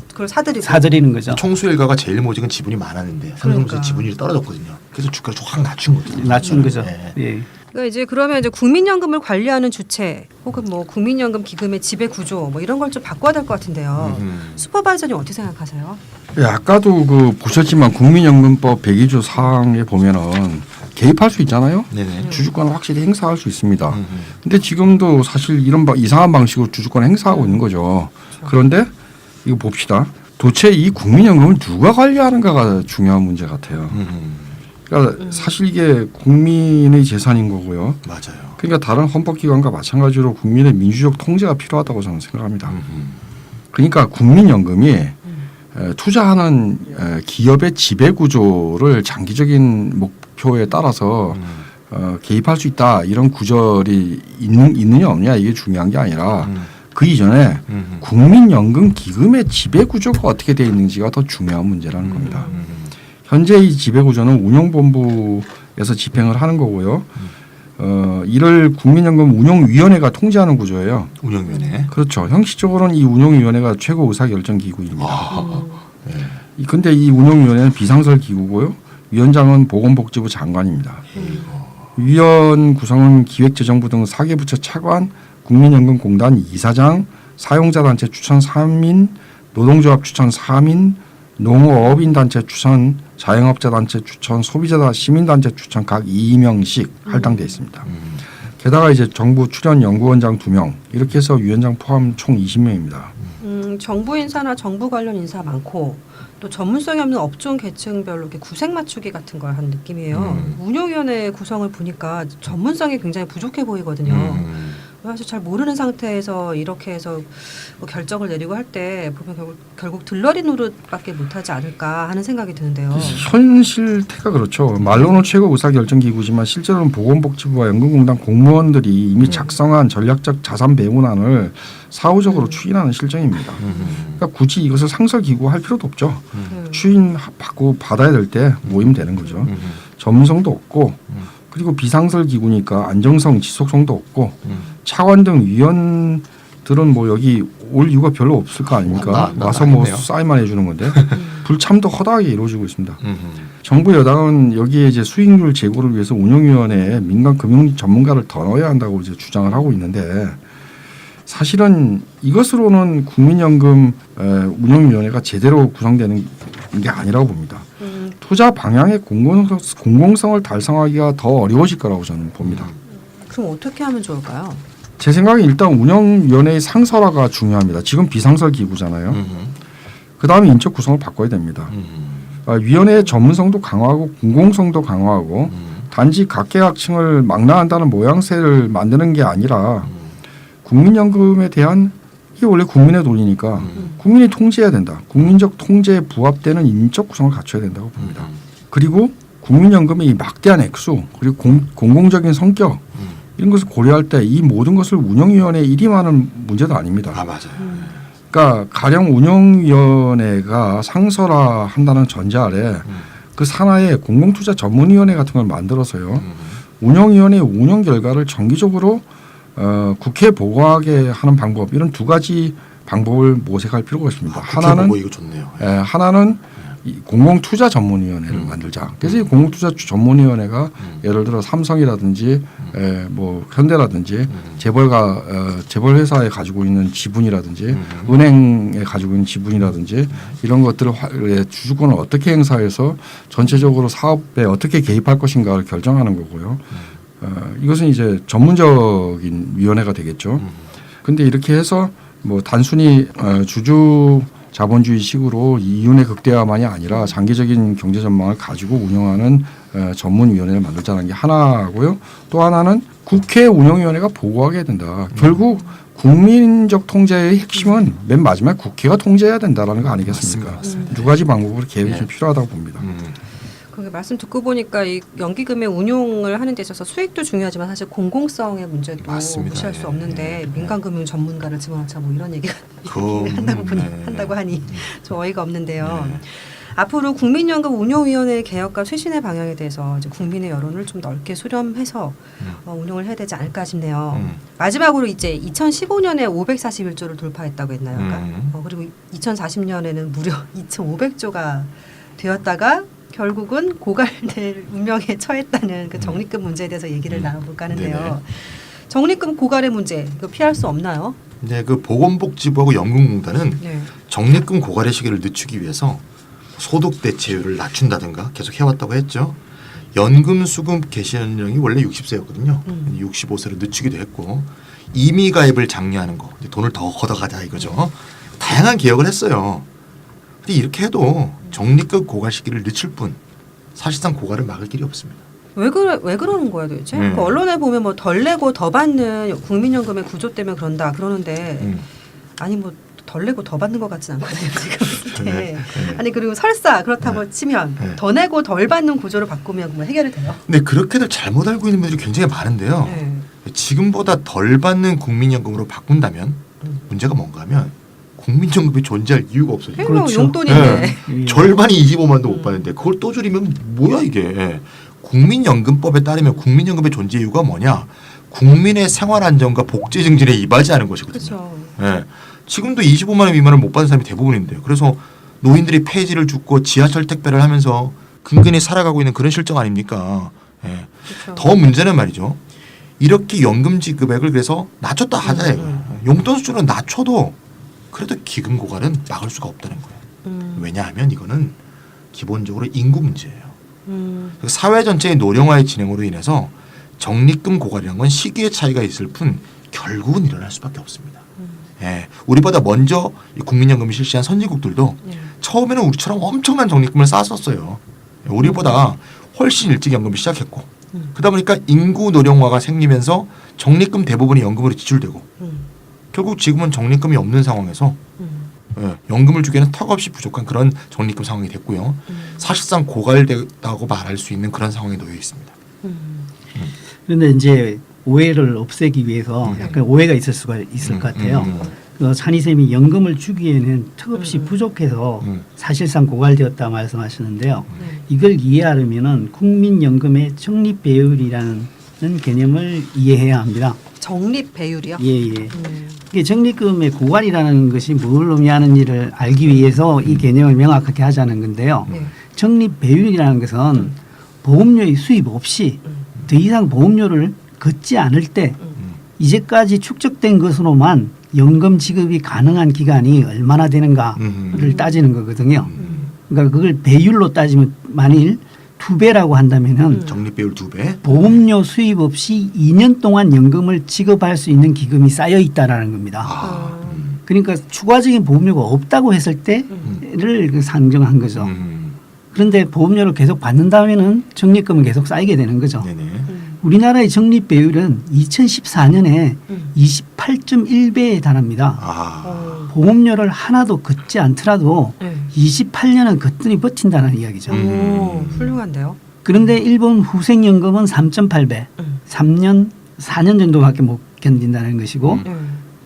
Speaker 1: 그걸 사들이고
Speaker 4: 사들이는 거죠.
Speaker 2: 총수 일가가 제일 모직은 지분이 많았는데 삼성물산
Speaker 1: 그러니까.
Speaker 2: 지분율이 떨어졌거든요. 그래서 주가를 확 낮춘 거죠.
Speaker 4: 낮춘 거죠.
Speaker 2: 네.
Speaker 4: 예.
Speaker 1: 그러니까 이제 그러면 이제 국민연금을 관리하는 주체 혹은 뭐 국민연금 기금의 지배 구조 뭐 이런 걸 좀 바꿔야 될 것 같은데요. 슈퍼바이저님 어떻게 생각하세요?
Speaker 3: 예, 아까도 그 보셨지만 국민연금법 102조 사항에 보면은 개입할 수 있잖아요.
Speaker 2: 네네.
Speaker 3: 주주권을 확실히 행사할 수 있습니다. 근데 지금도 사실 이런 이상한 방식으로 주주권을 행사하고 있는 거죠. 그런데 이거 봅시다. 도대체 이 국민연금을 누가 관리하는가가 중요한 문제 같아요. 그러니까 사실 이게 국민의 재산인 거고요.
Speaker 2: 맞아요.
Speaker 3: 그러니까 다른 헌법기관과 마찬가지로 국민의 민주적 통제가 필요하다고 저는 생각합니다. 그러니까 국민연금이 투자하는 기업의 지배 구조를 장기적인 목표에 따라서 개입할 수 있다 이런 구절이 있느냐 없느냐 이게 중요한 게 아니라 그 이전에 국민연금 기금의 지배 구조가 어떻게 되어 있는지가 더 중요한 문제라는 겁니다. 현재 이 지배 구조는 운용본부에서 집행을 하는 거고요. 이를 국민연금 운용위원회가 통제하는 구조예요.
Speaker 2: 운영위원회.
Speaker 3: 그렇죠. 형식적으로는 이 운용위원회가 최고 의사결정 기구입니다.
Speaker 2: 네.
Speaker 3: 근데 이 운용위원회는 비상설 기구고요. 위원장은 보건복지부 장관입니다. 위원 구성은 기획재정부 등 4개 부처 차관, 국민연금공단 이사장, 사용자단체 추천 3인, 노동조합 추천 3인, 농어업인단체 추천, 자영업자단체 추천, 소비자 시민단체 추천 각 2명씩 할당돼 있습니다. 게다가 이제 정부 출연 연구원장 2명 이렇게 해서 위원장 포함 총 20명입니다.
Speaker 1: 정부 인사나 정부 관련 인사 많고 또 전문성이 없는 업종 계층별로 이렇게 구색 맞추기 같은 걸 하는 느낌이에요. 운영위원회 구성을 보니까 전문성이 굉장히 부족해 보이거든요. 사실 잘 모르는 상태에서 이렇게 해서 뭐 결정을 내리고 할 때 보면 결국 들러리 노릇밖에 못하지 않을까 하는 생각이 드는데요.
Speaker 3: 현실태가 그렇죠. 말로는 최고 의사결정기구지만 실제로는 보건복지부와 연금공단 공무원들이 이미 작성한 전략적 자산 배분안을 사후적으로 추인하는 실정입니다. 그러니까 굳이 이것을 상설기구 할 필요도 없죠. 추인 받고 받아야 될 때 모이면 되는 거죠. 전문성도 없고 그리고 비상설 기구니까 안정성, 지속성도 없고 차관 등 위원들은 뭐 여기 올 이유가 별로 없을 거 아닙니까? 와서 뭐 사인만 해주는 건데 불참도 허다하게 이루어지고 있습니다. 정부 여당은 여기에 이제 수익률 제고를 위해서 운영위원회에 민간 금융 전문가를 더 넣어야 한다고 이제 주장을 하고 있는데 사실은 이것으로는 국민연금 운영위원회가 제대로 구성되는 게 아니라고 봅니다. 투자 방향의 공공성을 달성하기가 더 어려워질 거라고 저는 봅니다.
Speaker 1: 그럼 어떻게 하면 좋을까요?
Speaker 3: 제 생각에 일단 운영위원회의 상설화가 중요합니다. 지금 비상설 기구잖아요. 그 다음에 인적 구성을 바꿔야 됩니다. 위원회의 전문성도 강화하고 공공성도 강화하고 단지 각계각층을 망라한다는 모양새를 만드는 게 아니라 국민연금에 대한 이게 원래 국민의 돈이니까 국민이 통제해야 된다. 국민적 통제에 부합되는 인적 구성을 갖춰야 된다고 봅니다. 그리고 국민연금의 이 막대한 액수 그리고 공공적인 성격 이런 것을 고려할 때 이 모든 것을 운영위원회에 일임하는 문제도 아닙니다.
Speaker 2: 아 맞아요.
Speaker 3: 그러니까 가령 운영위원회가 상설화한다는 전제 아래 그 산하에 공공투자 전문위원회 같은 걸 만들어서요. 운영위원회의 운영 결과를 정기적으로 국회에 보고하게 하는 방법 이런 두 가지 방법을 모색할 필요가 있습니다.
Speaker 2: 하나는 이거 좋네요.
Speaker 3: 하나는 이 공공투자 전문위원회를 만들자. 그래서 이 공공투자 전문위원회가 예를 들어 삼성이라든지 뭐 현대라든지 재벌 회사에 가지고 있는 지분이라든지 은행에 가지고 있는 지분이라든지 이런 것들을 주주권을 어떻게 행사해서 전체적으로 사업에 어떻게 개입할 것인가를 결정하는 거고요. 이것은 이제 전문적인 위원회가 되겠죠. 근데 이렇게 해서 뭐 단순히 주주 자본주의식으로 이윤의 극대화만이 아니라 장기적인 경제 전망을 가지고 운영하는 전문위원회를 만들자는 게 하나고요. 또 하나는 국회 운영위원회가 보고하게 된다. 결국 국민적 통제의 핵심은 맨 마지막 국회가 통제해야 된다라는 거 아니겠습니까?
Speaker 2: 맞습니다.
Speaker 3: 두 가지 방법으로 계획이 좀 필요하다고 봅니다.
Speaker 1: 그게 말씀 듣고 보니까 이 연기금의 운용을 하는 데 있어서 수익도 중요하지만 사실 공공성의 문제도
Speaker 2: 맞습니다.
Speaker 1: 무시할 수
Speaker 2: 예.
Speaker 1: 없는데 민간금융 전문가를 집어넣자 뭐 이런 얘기가
Speaker 2: 네.
Speaker 1: 한다고 하니 좀 어이가 없는데요. 앞으로 국민연금 운용위원회 개혁과 쇄신의 방향에 대해서 이제 국민의 여론을 좀 넓게 수렴해서 운용을 해야 되지 않을까 싶네요. 마지막으로 이제 2015년에 541조를 돌파했다고 했나요? 그리고 2040년에는 무려 2,500조가 되었다가 결국은 고갈될 운명에 처했다는 그 적립금 문제에 대해서 얘기를 나눠볼까 하는데요.
Speaker 2: 네네.
Speaker 1: 적립금 고갈의 문제 이거 피할 수 없나요?
Speaker 2: 네, 그 보건복지부하고 연금공단은
Speaker 1: 네.
Speaker 2: 적립금 고갈의 시기를 늦추기 위해서 소득 대체율을 낮춘다든가 계속 해왔다고 했죠. 연금 수급 개시 연령이 원래 60세였거든요. 65세로 늦추기도 했고 임의 가입을 장려하는 거, 돈을 더 걷어가자 이거죠. 다양한 개혁을 했어요. 근데 이렇게 해도 적립금 고갈 시기를 늦출 뿐 사실상 고갈을 막을 길이 없습니다.
Speaker 1: 왜 그러는 거야 도대체? 그 언론에 보면 뭐 덜 내고 더 받는 국민연금의 구조 때문에 그런다 그러는데 아니 뭐 덜 내고 더 받는 것 같진 않거든요 지금.
Speaker 2: 네.
Speaker 1: 아니 그리고 설사 그렇다고 치면 더 내고 덜 받는 구조로 바꾸면 뭐 해결이 돼요?
Speaker 2: 근데 그렇게들 잘못 알고 있는 분들이 굉장히 많은데요.
Speaker 1: 네.
Speaker 2: 지금보다 덜 받는 국민연금으로 바꾼다면 문제가 뭔가 하면 국민연금이 존재할 이유가 없어요.
Speaker 4: 그렇죠.
Speaker 1: 용돈인데.
Speaker 2: 네. 절반이 25만도 못 받는데 그걸 또 줄이면 뭐야 이게. 국민연금법에 따르면 국민연금의 존재 이유가 뭐냐. 국민의 생활 안정과 복지 증진에 이바지하는 것이거든요.
Speaker 1: 그렇죠.
Speaker 2: 예. 지금도 25만 원 미만을 못 받는 사람이 대부분인데요. 그래서 노인들이 폐지를 죽고 지하철 택배를 하면서 근근히 살아가고 있는 그런 실정 아닙니까. 예.
Speaker 1: 그렇죠.
Speaker 2: 더 문제는 말이죠. 이렇게 연금 지급액을 그래서 낮췄다 하자 이거예요. 용돈 수준은 낮춰도 그래도 기금 고갈은 막을 수가 없다는 거예요. 왜냐하면 이거는 기본적으로 인구 문제예요. 사회 전체의 노령화의 진행으로 인해서 적립금 고갈이라는 건 시기의 차이가 있을 뿐 결국은 일어날 수밖에 없습니다. 예, 우리보다 먼저 국민연금을 실시한 선진국들도 처음에는 우리처럼 엄청난 적립금을 쌓았었어요. 우리보다 훨씬 일찍 연금을 시작했고 그러다 보니까 인구 노령화가 생기면서 적립금 대부분이 연금으로 지출되고 결국 지금은 적립금이 없는 상황에서 예, 연금을 주기에는 턱없이 부족한 그런 적립금 상황이 됐고요. 사실상 고갈됐다고 말할 수 있는 그런 상황에 놓여 있습니다.
Speaker 4: 그런데 이제 오해를 없애기 위해서 약간 오해가 있을 수가 있을 것 같아요. 그 찬희쌤이 연금을 주기에는 턱없이 부족해서 사실상 고갈되었다 말씀하시는데요. 이걸 이해하려면은 국민연금의 적립 배율이라는 개념을 이해해야 합니다.
Speaker 1: 적립 배율이요?
Speaker 4: 예. 이게 적립금의 고갈이라는 것이 뭘 의미하는지를 알기 위해서 이 개념을 명확하게 하자는 건데요. 적립 배율이라는 것은 보험료의 수입 없이 더 이상 보험료를 걷지 않을 때 이제까지 축적된 것으로만 연금 지급이 가능한 기간이 얼마나 되는가를 따지는 거거든요. 그러니까 그걸 배율로 따지면 만일 2배라고 한다면은
Speaker 2: 적립배율 2배.
Speaker 4: 보험료 수입 없이 2년 동안 연금을 지급할 수 있는 기금이 쌓여 있다라는 겁니다. 그러니까 추가적인 보험료가 없다고 했을 때를 상정한 거죠. 그런데 보험료를 계속 받는다면은 적립금은 계속 쌓이게 되는 거죠.
Speaker 2: 네네.
Speaker 4: 우리나라의 적립 배율은 2014년에 28.1배에 달합니다. 보험료를 하나도 걷지 않더라도 28년은 거뜬히 버틴다는 이야기죠.
Speaker 1: 오, 훌륭한데요.
Speaker 4: 그런데 일본 후생연금은 3.8배, 4년 정도밖에 못 견딘다는 것이고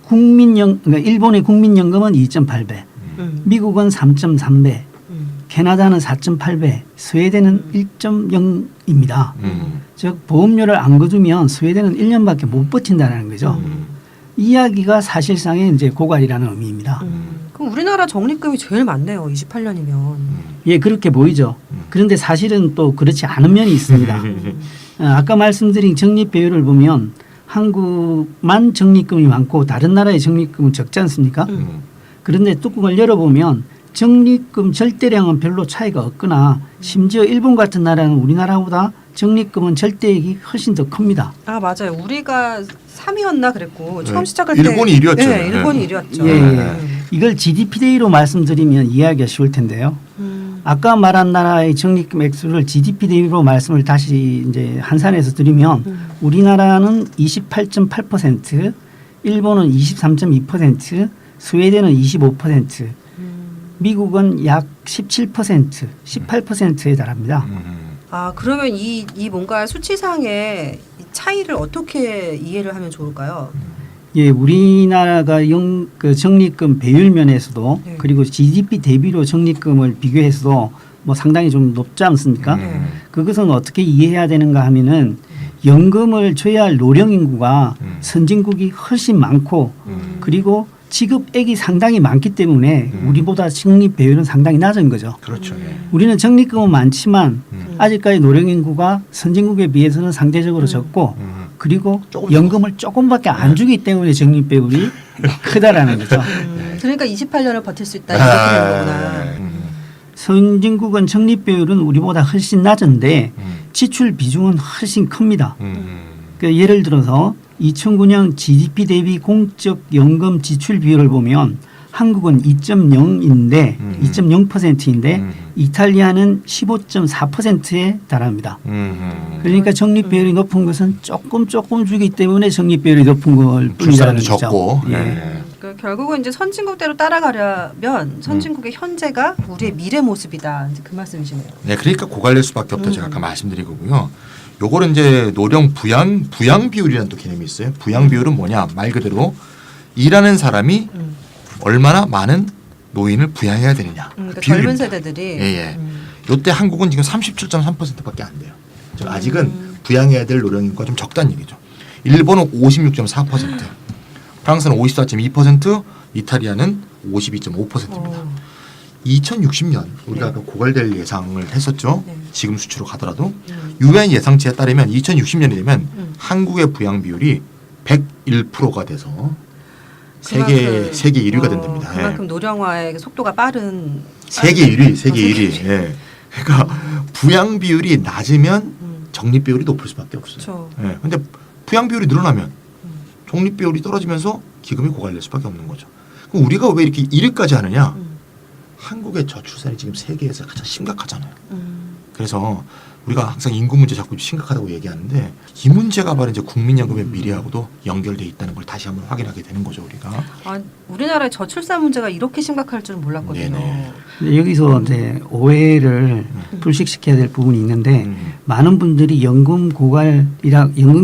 Speaker 4: 그러니까 일본의 국민연금은 2.8배, 미국은 3.3배, 캐나다는 4.8배, 스웨덴은 1.0입니다. 즉 보험료를 안 거두면 스웨덴은 1년밖에 못 버틴다는 거죠. 이야기가 사실상의 이제 고갈이라는 의미입니다.
Speaker 1: 그럼 우리나라 적립금이 제일 많네요. 28년이면.
Speaker 4: 예, 그렇게 보이죠. 그런데 사실은 또 그렇지 않은 면이 있습니다. 아까 말씀드린 적립 배율을 보면 한국만 적립금이 많고 다른 나라의 적립금은 적지 않습니까? 그런데 뚜껑을 열어보면 적립금 절대량은 별로 차이가 없거나 심지어 일본 같은 나라는 우리나라보다 적립금은 절대액이 훨씬 더 큽니다.
Speaker 1: 아 맞아요. 우리가 3위였나 그랬고 처음
Speaker 2: 네.
Speaker 1: 시작할 때
Speaker 2: 일본이 1위였죠.
Speaker 1: 네, 일본이 1위였죠.
Speaker 4: 예, 예. 이걸 GDP 대비로 말씀드리면 이해하기가 쉬울 텐데요. 아까 말한 나라의 적립금 액수를 GDP 대비로 말씀을 다시 이제 한산해서 드리면 우리나라는 28.8%, 일본은 23.2%, 스웨덴은 25%, 미국은 약 17%, 18%에 달합니다.
Speaker 1: 아 그러면 이 뭔가 수치상의 이 차이를 어떻게 이해를 하면 좋을까요?
Speaker 4: 예, 우리나라가 그 적립금 배율 면에서도
Speaker 1: 네.
Speaker 4: 그리고 GDP 대비로 적립금을 비교해서도 뭐 상당히 좀 높지 않습니까? 그것은 어떻게 이해해야 되는가 하면은 연금을 줘야 할 노령 인구가 선진국이 훨씬 많고 그리고 지급액이 상당히 많기 때문에 우리보다 적립 배율은 상당히 낮은 거죠.
Speaker 2: 그렇죠. 예.
Speaker 4: 우리는 적립금은 많지만 아직까지 노령 인구가 선진국에 비해서는 상대적으로 적고 그리고 연금을 조금밖에 안 주기 때문에 적립 배율이 크다라는 거죠.
Speaker 1: 그러니까 28년을 버틸 수 있다 이렇게 되는 거구나.
Speaker 4: 선진국은 적립 배율은 우리보다 훨씬 낮은데 지출 비중은 훨씬 큽니다. 그러니까 예를 들어서 2009년 GDP 대비 공적 연금 지출 비율을 보면 한국은 2.0인데 2.0%인데 이탈리아는 15.4%에 달합니다. 그러니까 적립 비율이 높은 것은 조금 주기 때문에 적립 비율이 높은 걸
Speaker 2: 출산도
Speaker 4: 뿐이라는 거죠.
Speaker 2: 적고.
Speaker 4: 예.
Speaker 2: 예.
Speaker 1: 그 결국은 이제 선진국대로 따라가려면 선진국의 현재가 우리의 미래 모습이다. 이제 그 말씀이시네요.
Speaker 2: 네, 그러니까 고갈될 수밖에 없다 제가 아까 말씀드리고요. 요거는 이제 노령 부양 비율이라는 또 개념이 있어요. 부양 비율은 뭐냐? 말 그대로 일하는 사람이 얼마나 많은 노인을 부양해야 되느냐.
Speaker 1: 그러니까 젊은
Speaker 2: 비율입니다.
Speaker 1: 세대들이
Speaker 2: 예. 요때 한국은 지금 37.3%밖에 안 돼요. 즉 아직은 부양해야 될 노령 인구가 좀 적다는 얘기죠. 일본은 56.4%, 프랑스는 54.2%, 이탈리아는 52.5%입니다. 2060년 우리가 아까 고갈될 예상을 했었죠.
Speaker 1: 네.
Speaker 2: 지금 수치로 가더라도 유엔 예상치에 따르면 2060년이 되면 한국의 부양 비율이 101%가 돼서 세계 1위가 된답니다.
Speaker 1: 그만큼 노령화의 속도가 빠른
Speaker 2: 세계 1위. 예. 그러니까 부양 비율이 낮으면 적립 비율이 높을 수밖에 없어요.
Speaker 1: 그렇죠.
Speaker 2: 예. 근데 부양 비율이 늘어나면 적립 비율이 떨어지면서 기금이 고갈될 수밖에 없는 거죠. 그럼 우리가 왜 이렇게 1위까지 하느냐? 한국의 저출산이 지금 세계에서 가장 심각하잖아요. 그래서 우리가 항상 인구 문제 자꾸 심각하다고 얘기하는데 이 문제가 바로 이제 국민연금의 미래하고도 연결돼 있다는 걸 다시 한번 확인하게 되는 거죠, 우리가.
Speaker 1: 아, 우리나라의 저출산 문제가 이렇게 심각할 줄은 몰랐거든요.
Speaker 2: 네네.
Speaker 4: 근데 여기서 이제 오해를 불식시켜야 될 부분이 있는데 많은 분들이 연금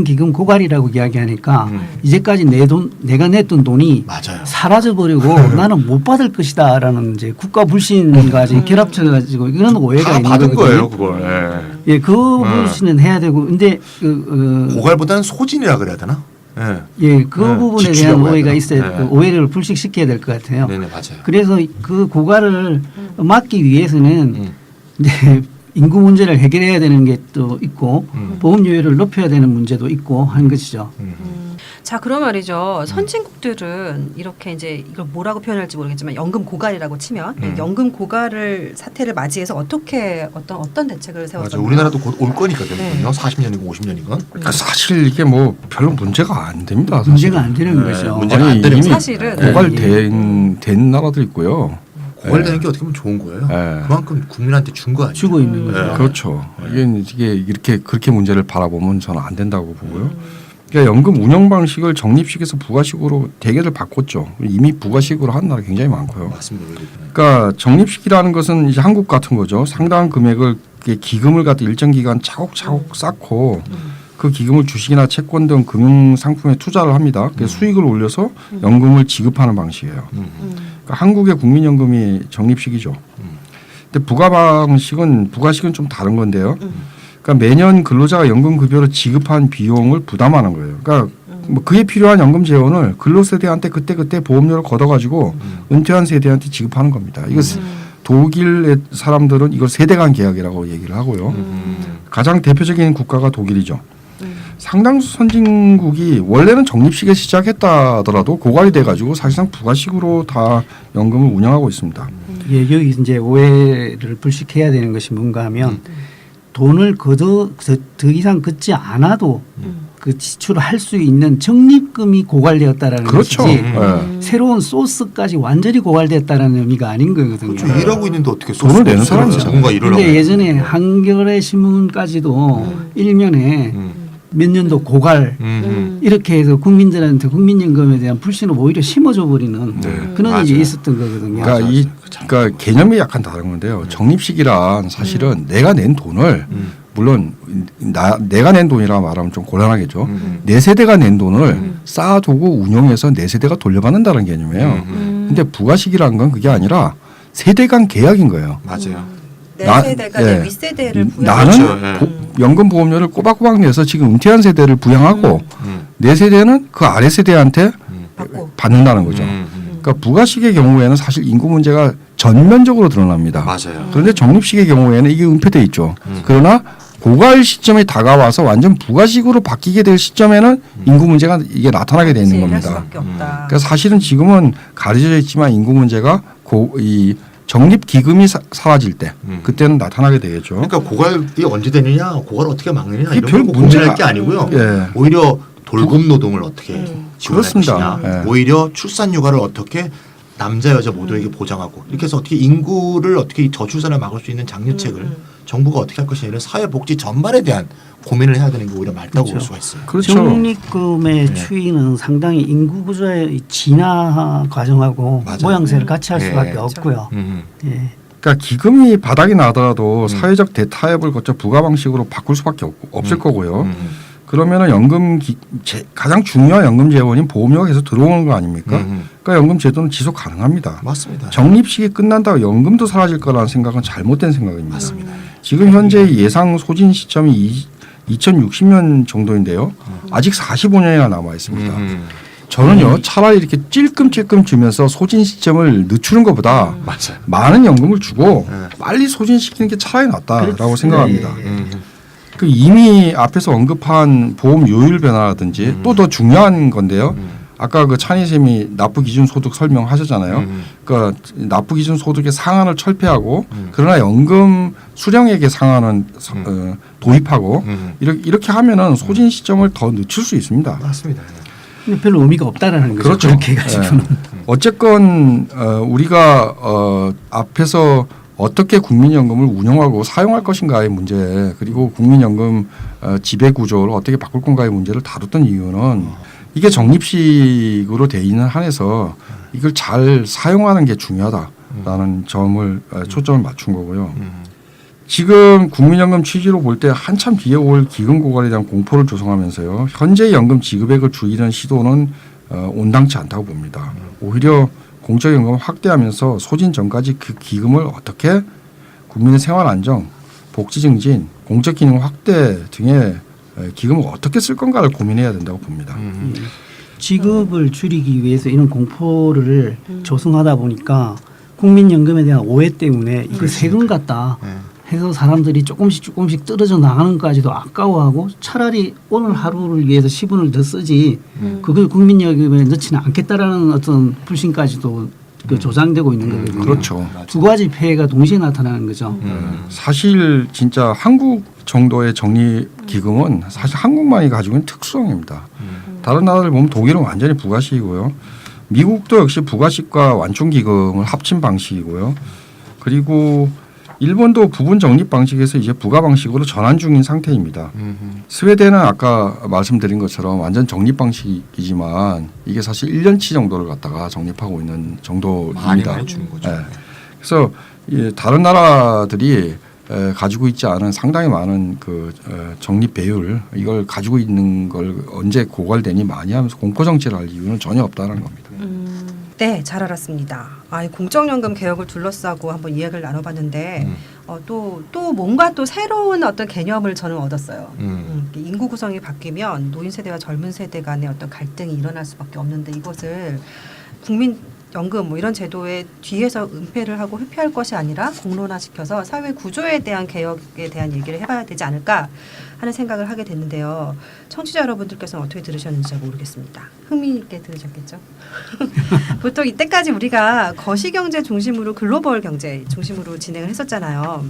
Speaker 4: 기금 고갈이라고 이야기하니까 이제까지 내가 냈던 돈이
Speaker 2: 맞아요.
Speaker 4: 사라져 버리고 나는 못 받을 것이다라는 이제 국가 불신과 이제 결합쳐가지고 이런 오해가
Speaker 2: 다
Speaker 4: 있는
Speaker 2: 받은
Speaker 4: 거거든요.
Speaker 2: 거예요, 그걸.
Speaker 4: 예, 그 불신은 해야 되고 근데
Speaker 2: 고갈보다는 소진이라 그래야 되나? 예.
Speaker 4: 예, 그
Speaker 2: 네,
Speaker 4: 부분에 대한
Speaker 2: 지치려고 해야
Speaker 4: 오해가
Speaker 2: 되나?
Speaker 4: 있어요.
Speaker 2: 네.
Speaker 4: 그 오해를 불식시켜야 될 것 같아요.
Speaker 2: 네네, 맞아요.
Speaker 4: 그래서 그 고갈을 막기 위해서는 이제 인구 문제를 해결해야 되는 게 또 있고 보험료율을 높여야 되는 문제도 있고 하는 것이죠.
Speaker 1: 자, 그런 말이죠. 선진국들은 이렇게 이제 이걸 뭐라고 표현할지 모르겠지만 연금 고갈이라고 치면 연금 고갈을 사태를 맞이해서 어떻게 어떤 대책을
Speaker 2: 맞아.
Speaker 1: 세웠었나요?
Speaker 2: 우리나라도 곧 올 거니까
Speaker 1: 네.
Speaker 2: 40년이건 50년이건.
Speaker 3: 그러니까 사실 이게 뭐 별로 문제가 안 됩니다. 사실은.
Speaker 4: 문제가 안 되는
Speaker 2: 네,
Speaker 4: 거죠.
Speaker 2: 문제가 안 되는
Speaker 3: 이미
Speaker 1: 사실은
Speaker 3: 고갈된 나라도 있고요.
Speaker 2: 고갈되는 게 어떻게 보면 좋은 거예요.
Speaker 3: 네.
Speaker 2: 그만큼 국민한테 준 거 아니에요?
Speaker 4: 주고 있는 거죠.
Speaker 2: 네.
Speaker 3: 그렇죠. 이게 이렇게 그렇게 문제를 바라보면 저는 안 된다고 보고요. 그러니까 연금 운영 방식을 적립식에서 부가식으로 대개를 바꿨죠. 이미 부가식으로 한 나라 굉장히 많고요.
Speaker 2: 맞습니다.
Speaker 3: 그러니까 적립식이라는 것은 이제 한국 같은 거죠. 상당한 금액을 기금을 갖다 일정 기간 차곡차곡 쌓고 그 기금을 주식이나 채권 등 금융 상품에 투자를 합니다. 그래서 수익을 올려서 연금을 지급하는 방식이에요. 그러니까 한국의 국민연금이 적립식이죠. 근데 부가식은 좀 다른 건데요. 그러니까 매년 근로자가 연금급여로 지급한 비용을 부담하는 거예요. 그러니까 뭐 그에 필요한 연금 재원을 근로세대한테 그때 보험료를 걷어가지고 은퇴한 세대한테 지급하는 겁니다. 이거 독일의 사람들은 이걸 세대 간 계약이라고 얘기를 하고요. 가장 대표적인 국가가 독일이죠. 상당수 선진국이 원래는 적립식에 시작했다더라도 고갈이 돼가지고 사실상 부가식으로 다 연금을 운영하고 있습니다.
Speaker 4: 예, 여기 이제 오해를 불식해야 되는 것이 뭔가 하면 돈을 더 이상 걷지 않아도 그 지출을 할 수 있는 적립금이 고갈되었다라는
Speaker 3: 그렇죠.
Speaker 4: 것이지 새로운 소스까지 완전히 고갈되었다라는 의미가 아닌 거거든요.
Speaker 2: 그렇죠. 일하고 있는데 어떻게
Speaker 3: 돈을 내는 사람이죠.
Speaker 2: 뭔가 일을 하고.
Speaker 4: 근데 예전에 한겨레 신문까지도 일면에 몇 년도 고갈 이렇게 해서 국민들한테 국민연금에 대한 불신을 오히려 심어줘 버리는 그런
Speaker 2: 맞아요.
Speaker 4: 일이 있었던 거거든요.
Speaker 3: 그러니까 개념이 약간 다른 건데요. 적립식이란 사실은 내가 낸 돈을 물론 내가 낸 돈이라 말하면 좀 곤란하겠죠. 내 세대가 낸 돈을 쌓아두고 운용해서 내 세대가 돌려받는다는 개념이에요. 근데 부가식이라는 건 그게 아니라 세대 간 계약인 거예요.
Speaker 2: 맞아요.
Speaker 1: 내 세대가 내 윗세대를 부양.
Speaker 3: 나는
Speaker 2: 그렇죠.
Speaker 3: 연금 보험료를 꼬박꼬박 내서 지금 은퇴한 세대를 부양하고 내 세대는 그 아래 세대한테 받는다는 거죠. 그러니까 부가식의 경우에는 사실 인구 문제가 전면적으로 드러납니다.
Speaker 2: 맞아요.
Speaker 3: 그런데 적립식의 경우에는 이게 은폐돼 있죠. 그러나 고갈 시점이 다가와서 완전 부가식으로 바뀌게 될 시점에는 인구 문제가 이게 나타나게 돼 있는 겁니다.
Speaker 1: 수밖에 없다.
Speaker 3: 그러니까 사실은 지금은 가려져 있지만 인구 문제가 이 적립 기금이 사라질 때 그때는 나타나게 되겠죠.
Speaker 2: 그러니까 고갈이 언제 되느냐, 고갈을 어떻게 막느냐
Speaker 3: 그게
Speaker 2: 이런
Speaker 3: 별
Speaker 2: 거 고민할
Speaker 3: 문제가-
Speaker 2: 게 아니고요.
Speaker 3: 예.
Speaker 2: 오히려 돌봄 노동을 어떻게 지원할
Speaker 3: 그렇습니다.
Speaker 2: 것이냐,
Speaker 3: 예.
Speaker 2: 오히려 출산 육아를 어떻게 남자 여자 모두에게 보장하고 이렇게 해서 어떻게 인구를 어떻게 저출산을 막을 수 있는 장려책을 정부가 어떻게 할 것이냐 이런 사회복지 전반에 대한 고민을 해야 되는 게 오히려 맞다고 볼 수가 있어요.
Speaker 3: 그렇죠.
Speaker 4: 적립금의 추이는 상당히 인구 구조의 진화 과정하고
Speaker 2: 맞아요.
Speaker 4: 모양새를 같이 할
Speaker 2: 예.
Speaker 4: 수밖에
Speaker 1: 그렇죠.
Speaker 4: 없고요. 예.
Speaker 3: 그러니까 기금이 바닥이 나더라도 사회적 대타협을 거쳐 부가 방식으로 바꿀 수밖에 없을 거고요. 그러면은 가장 중요한 연금 재원인 보험료가 계속 들어오는 거 아닙니까? 그러니까 연금 제도는 지속 가능합니다.
Speaker 2: 맞습니다.
Speaker 3: 적립식이 끝난다고 연금도 사라질 거라는 생각은 잘못된 생각입니다.
Speaker 2: 맞습니다.
Speaker 3: 지금 현재 예상 소진 시점이 2060년 정도인데요. 아직 45년이나 남아 있습니다. 저는요 차라리 이렇게 찔끔찔끔 주면서 소진 시점을 늦추는 것보다
Speaker 2: 맞아요.
Speaker 3: 많은 연금을 주고
Speaker 2: 네.
Speaker 3: 빨리 소진시키는 게 차라리 낫다라고
Speaker 4: 그렇죠.
Speaker 3: 생각합니다.
Speaker 4: 예, 예.
Speaker 3: 그 이미 앞에서 언급한 보험 요율 변화라든지 또 더 중요한 건데요. 아까 그 찬희쌤이 납부 기준 소득 설명하셨잖아요. 그러니까 납부 기준 소득의 상한을 철폐하고 그러나 연금 수령액의 상한은 도입하고 이렇게 하면은 소진 시점을 더 늦출 수 있습니다.
Speaker 2: 맞습니다.
Speaker 4: 근데 별로 의미가 없다라는 거죠.
Speaker 3: 그렇죠.
Speaker 4: 그렇게 해가지고는.
Speaker 3: 어쨌건 우리가 앞에서 어떻게 국민연금을 운영하고 사용할 것인가의 문제 그리고 국민연금 지배 구조를 어떻게 바꿀 건가의 문제를 다뤘던 이유는 이게 적립식으로 돼 있는 한에서 이걸 잘 사용하는 게 중요하다라는 점을 초점을 맞춘 거고요. 지금 국민연금 취지로 볼 때 한참 뒤에 올 기금 고갈에 대한 공포를 조성하면서요. 현재 연금 지급액을 줄이는 시도는 온당치 않다고 봅니다. 오히려 공적연금을 확대하면서 소진 전까지 그 기금을 어떻게 국민의 생활 안정, 복지 증진, 공적 기능 확대 등의 기금을 어떻게 쓸 건가를 고민해야 된다고 봅니다.
Speaker 4: 지급을 줄이기 위해서 이런 공포를 조성하다 보니까 국민연금에 대한 오해 때문에 이거 세금 같다 해서 사람들이 조금씩 떨어져 나가는 것까지도 아까워하고 차라리 오늘 하루를 위해서 10원을 더 쓰지 그걸 국민연금에 넣지는 않겠다라는 어떤 불신까지도 그 조장되고 있는 거거든요.
Speaker 3: 그렇죠.
Speaker 4: 두 가지 폐해가 동시에 나타나는 거죠.
Speaker 3: 사실 진짜 한국 정도의 적립기금은 사실 한국만이 가지고 있는 특수성입니다. 다른 나라들 보면 독일은 완전히 부가식이고요. 미국도 역시 부가식과 완충기금을 합친 방식이고요. 그리고 일본도 부분 적립 방식에서 이제 부가 방식으로 전환 중인 상태입니다. 스웨덴은 아까 말씀드린 것처럼 완전 적립 방식이지만 이게 사실 1년치 정도를 갖다가 적립하고 있는
Speaker 2: 많이
Speaker 3: 정도입니다.
Speaker 2: 주는 거죠.
Speaker 3: 네. 그래서 다른 나라들이 가지고 있지 않은 상당히 많은 그 적립 배율 이걸 가지고 있는 걸 언제 고갈되니 많이 하면서 공포 정치를 할 이유는 전혀 없다는 겁니다.
Speaker 1: 네, 잘 알았습니다. 공적연금 개혁을 둘러싸고 한번 이야기를 나눠봤는데 또 뭔가 또 새로운 어떤 개념을 저는 얻었어요.
Speaker 2: 음.
Speaker 1: 인구 구성이 바뀌면 노인 세대와 젊은 세대 간의 어떤 갈등이 일어날 수밖에 없는데 이것을 국민연금 뭐 이런 제도의 뒤에서 은폐를 하고 회피할 것이 아니라 공론화시켜서 사회 구조에 대한 개혁에 대한 얘기를 해봐야 되지 않을까 하는 생각을 하게 됐는데요. 청취자 여러분들께서는 어떻게 들으셨는지 잘 모르겠습니다. 흥미있게 들으셨겠죠? 보통 이때까지 우리가 거시경제 중심으로 글로벌 경제 중심으로 진행을 했었잖아요.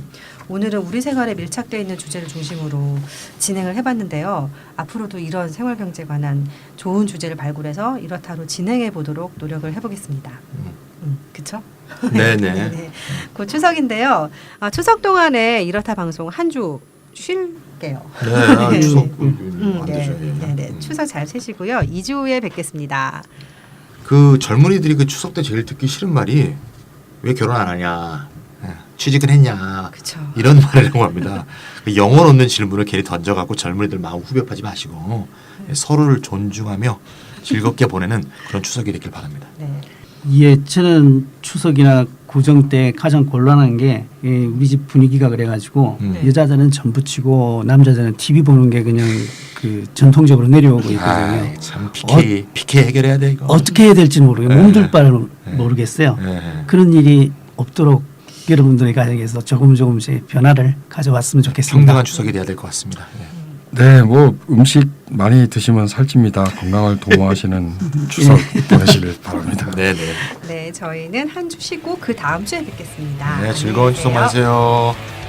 Speaker 1: 오늘은 우리 생활에 밀착되어 있는 주제를 중심으로 진행을 해봤는데요. 앞으로도 이런 생활 경제에 관한 좋은 주제를 발굴해서 이렇다로 진행해 보도록 노력을 해보겠습니다. 그쵸?
Speaker 2: 네네.
Speaker 1: 네. 곧 추석인데요. 추석 동안에 이렇다 방송 한 주 쉴게요.
Speaker 2: 네,
Speaker 1: 네.
Speaker 2: 추석 안
Speaker 1: 네.
Speaker 2: 되죠. 예.
Speaker 1: 네. 추석 잘 쉬시고요. 2주 후에 뵙겠습니다.
Speaker 2: 그 젊은이들이 그 추석 때 제일 듣기 싫은 말이 왜 결혼 안 하냐, 취직은 했냐,
Speaker 1: 그쵸.
Speaker 2: 이런 말이라고 합니다. 그 영혼 없는 질문을 괜히 던져갖고 젊은이들 마음 후벼파지 마시고 서로를 존중하며 즐겁게 보내는 그런 추석이 되길 바랍니다.
Speaker 1: 네.
Speaker 4: 예, 저는 추석이나 구정 때 가장 곤란한 게 우리 집 분위기가 그래가지고
Speaker 2: 네.
Speaker 4: 여자들은 전부 치고 남자들은 TV 보는 게 그냥 그 전통적으로 내려오고 있거든요.
Speaker 2: 참 PK 해결해야 돼 이거.
Speaker 4: 어떻게 해야 될지 모르겠어요.
Speaker 2: 네.
Speaker 4: 몸둘 바를
Speaker 2: 네.
Speaker 4: 모르겠어요.
Speaker 2: 네.
Speaker 4: 그런 일이 없도록 여러분들의 가정에서 조금씩 변화를 가져왔으면 좋겠습니다.
Speaker 2: 평등한 추석이 돼야 될 것 같습니다. 네.
Speaker 3: 네, 뭐 음식 많이 드시면 살찝니다. 건강을 도모하시는 추석 보내시길 바랍니다.
Speaker 2: 네, 네.
Speaker 1: 네, 저희는 한 주 쉬고 그 다음 주에 뵙겠습니다.
Speaker 2: 네, 즐거운 추석
Speaker 1: 안녕히 계세요.
Speaker 2: 보내세요.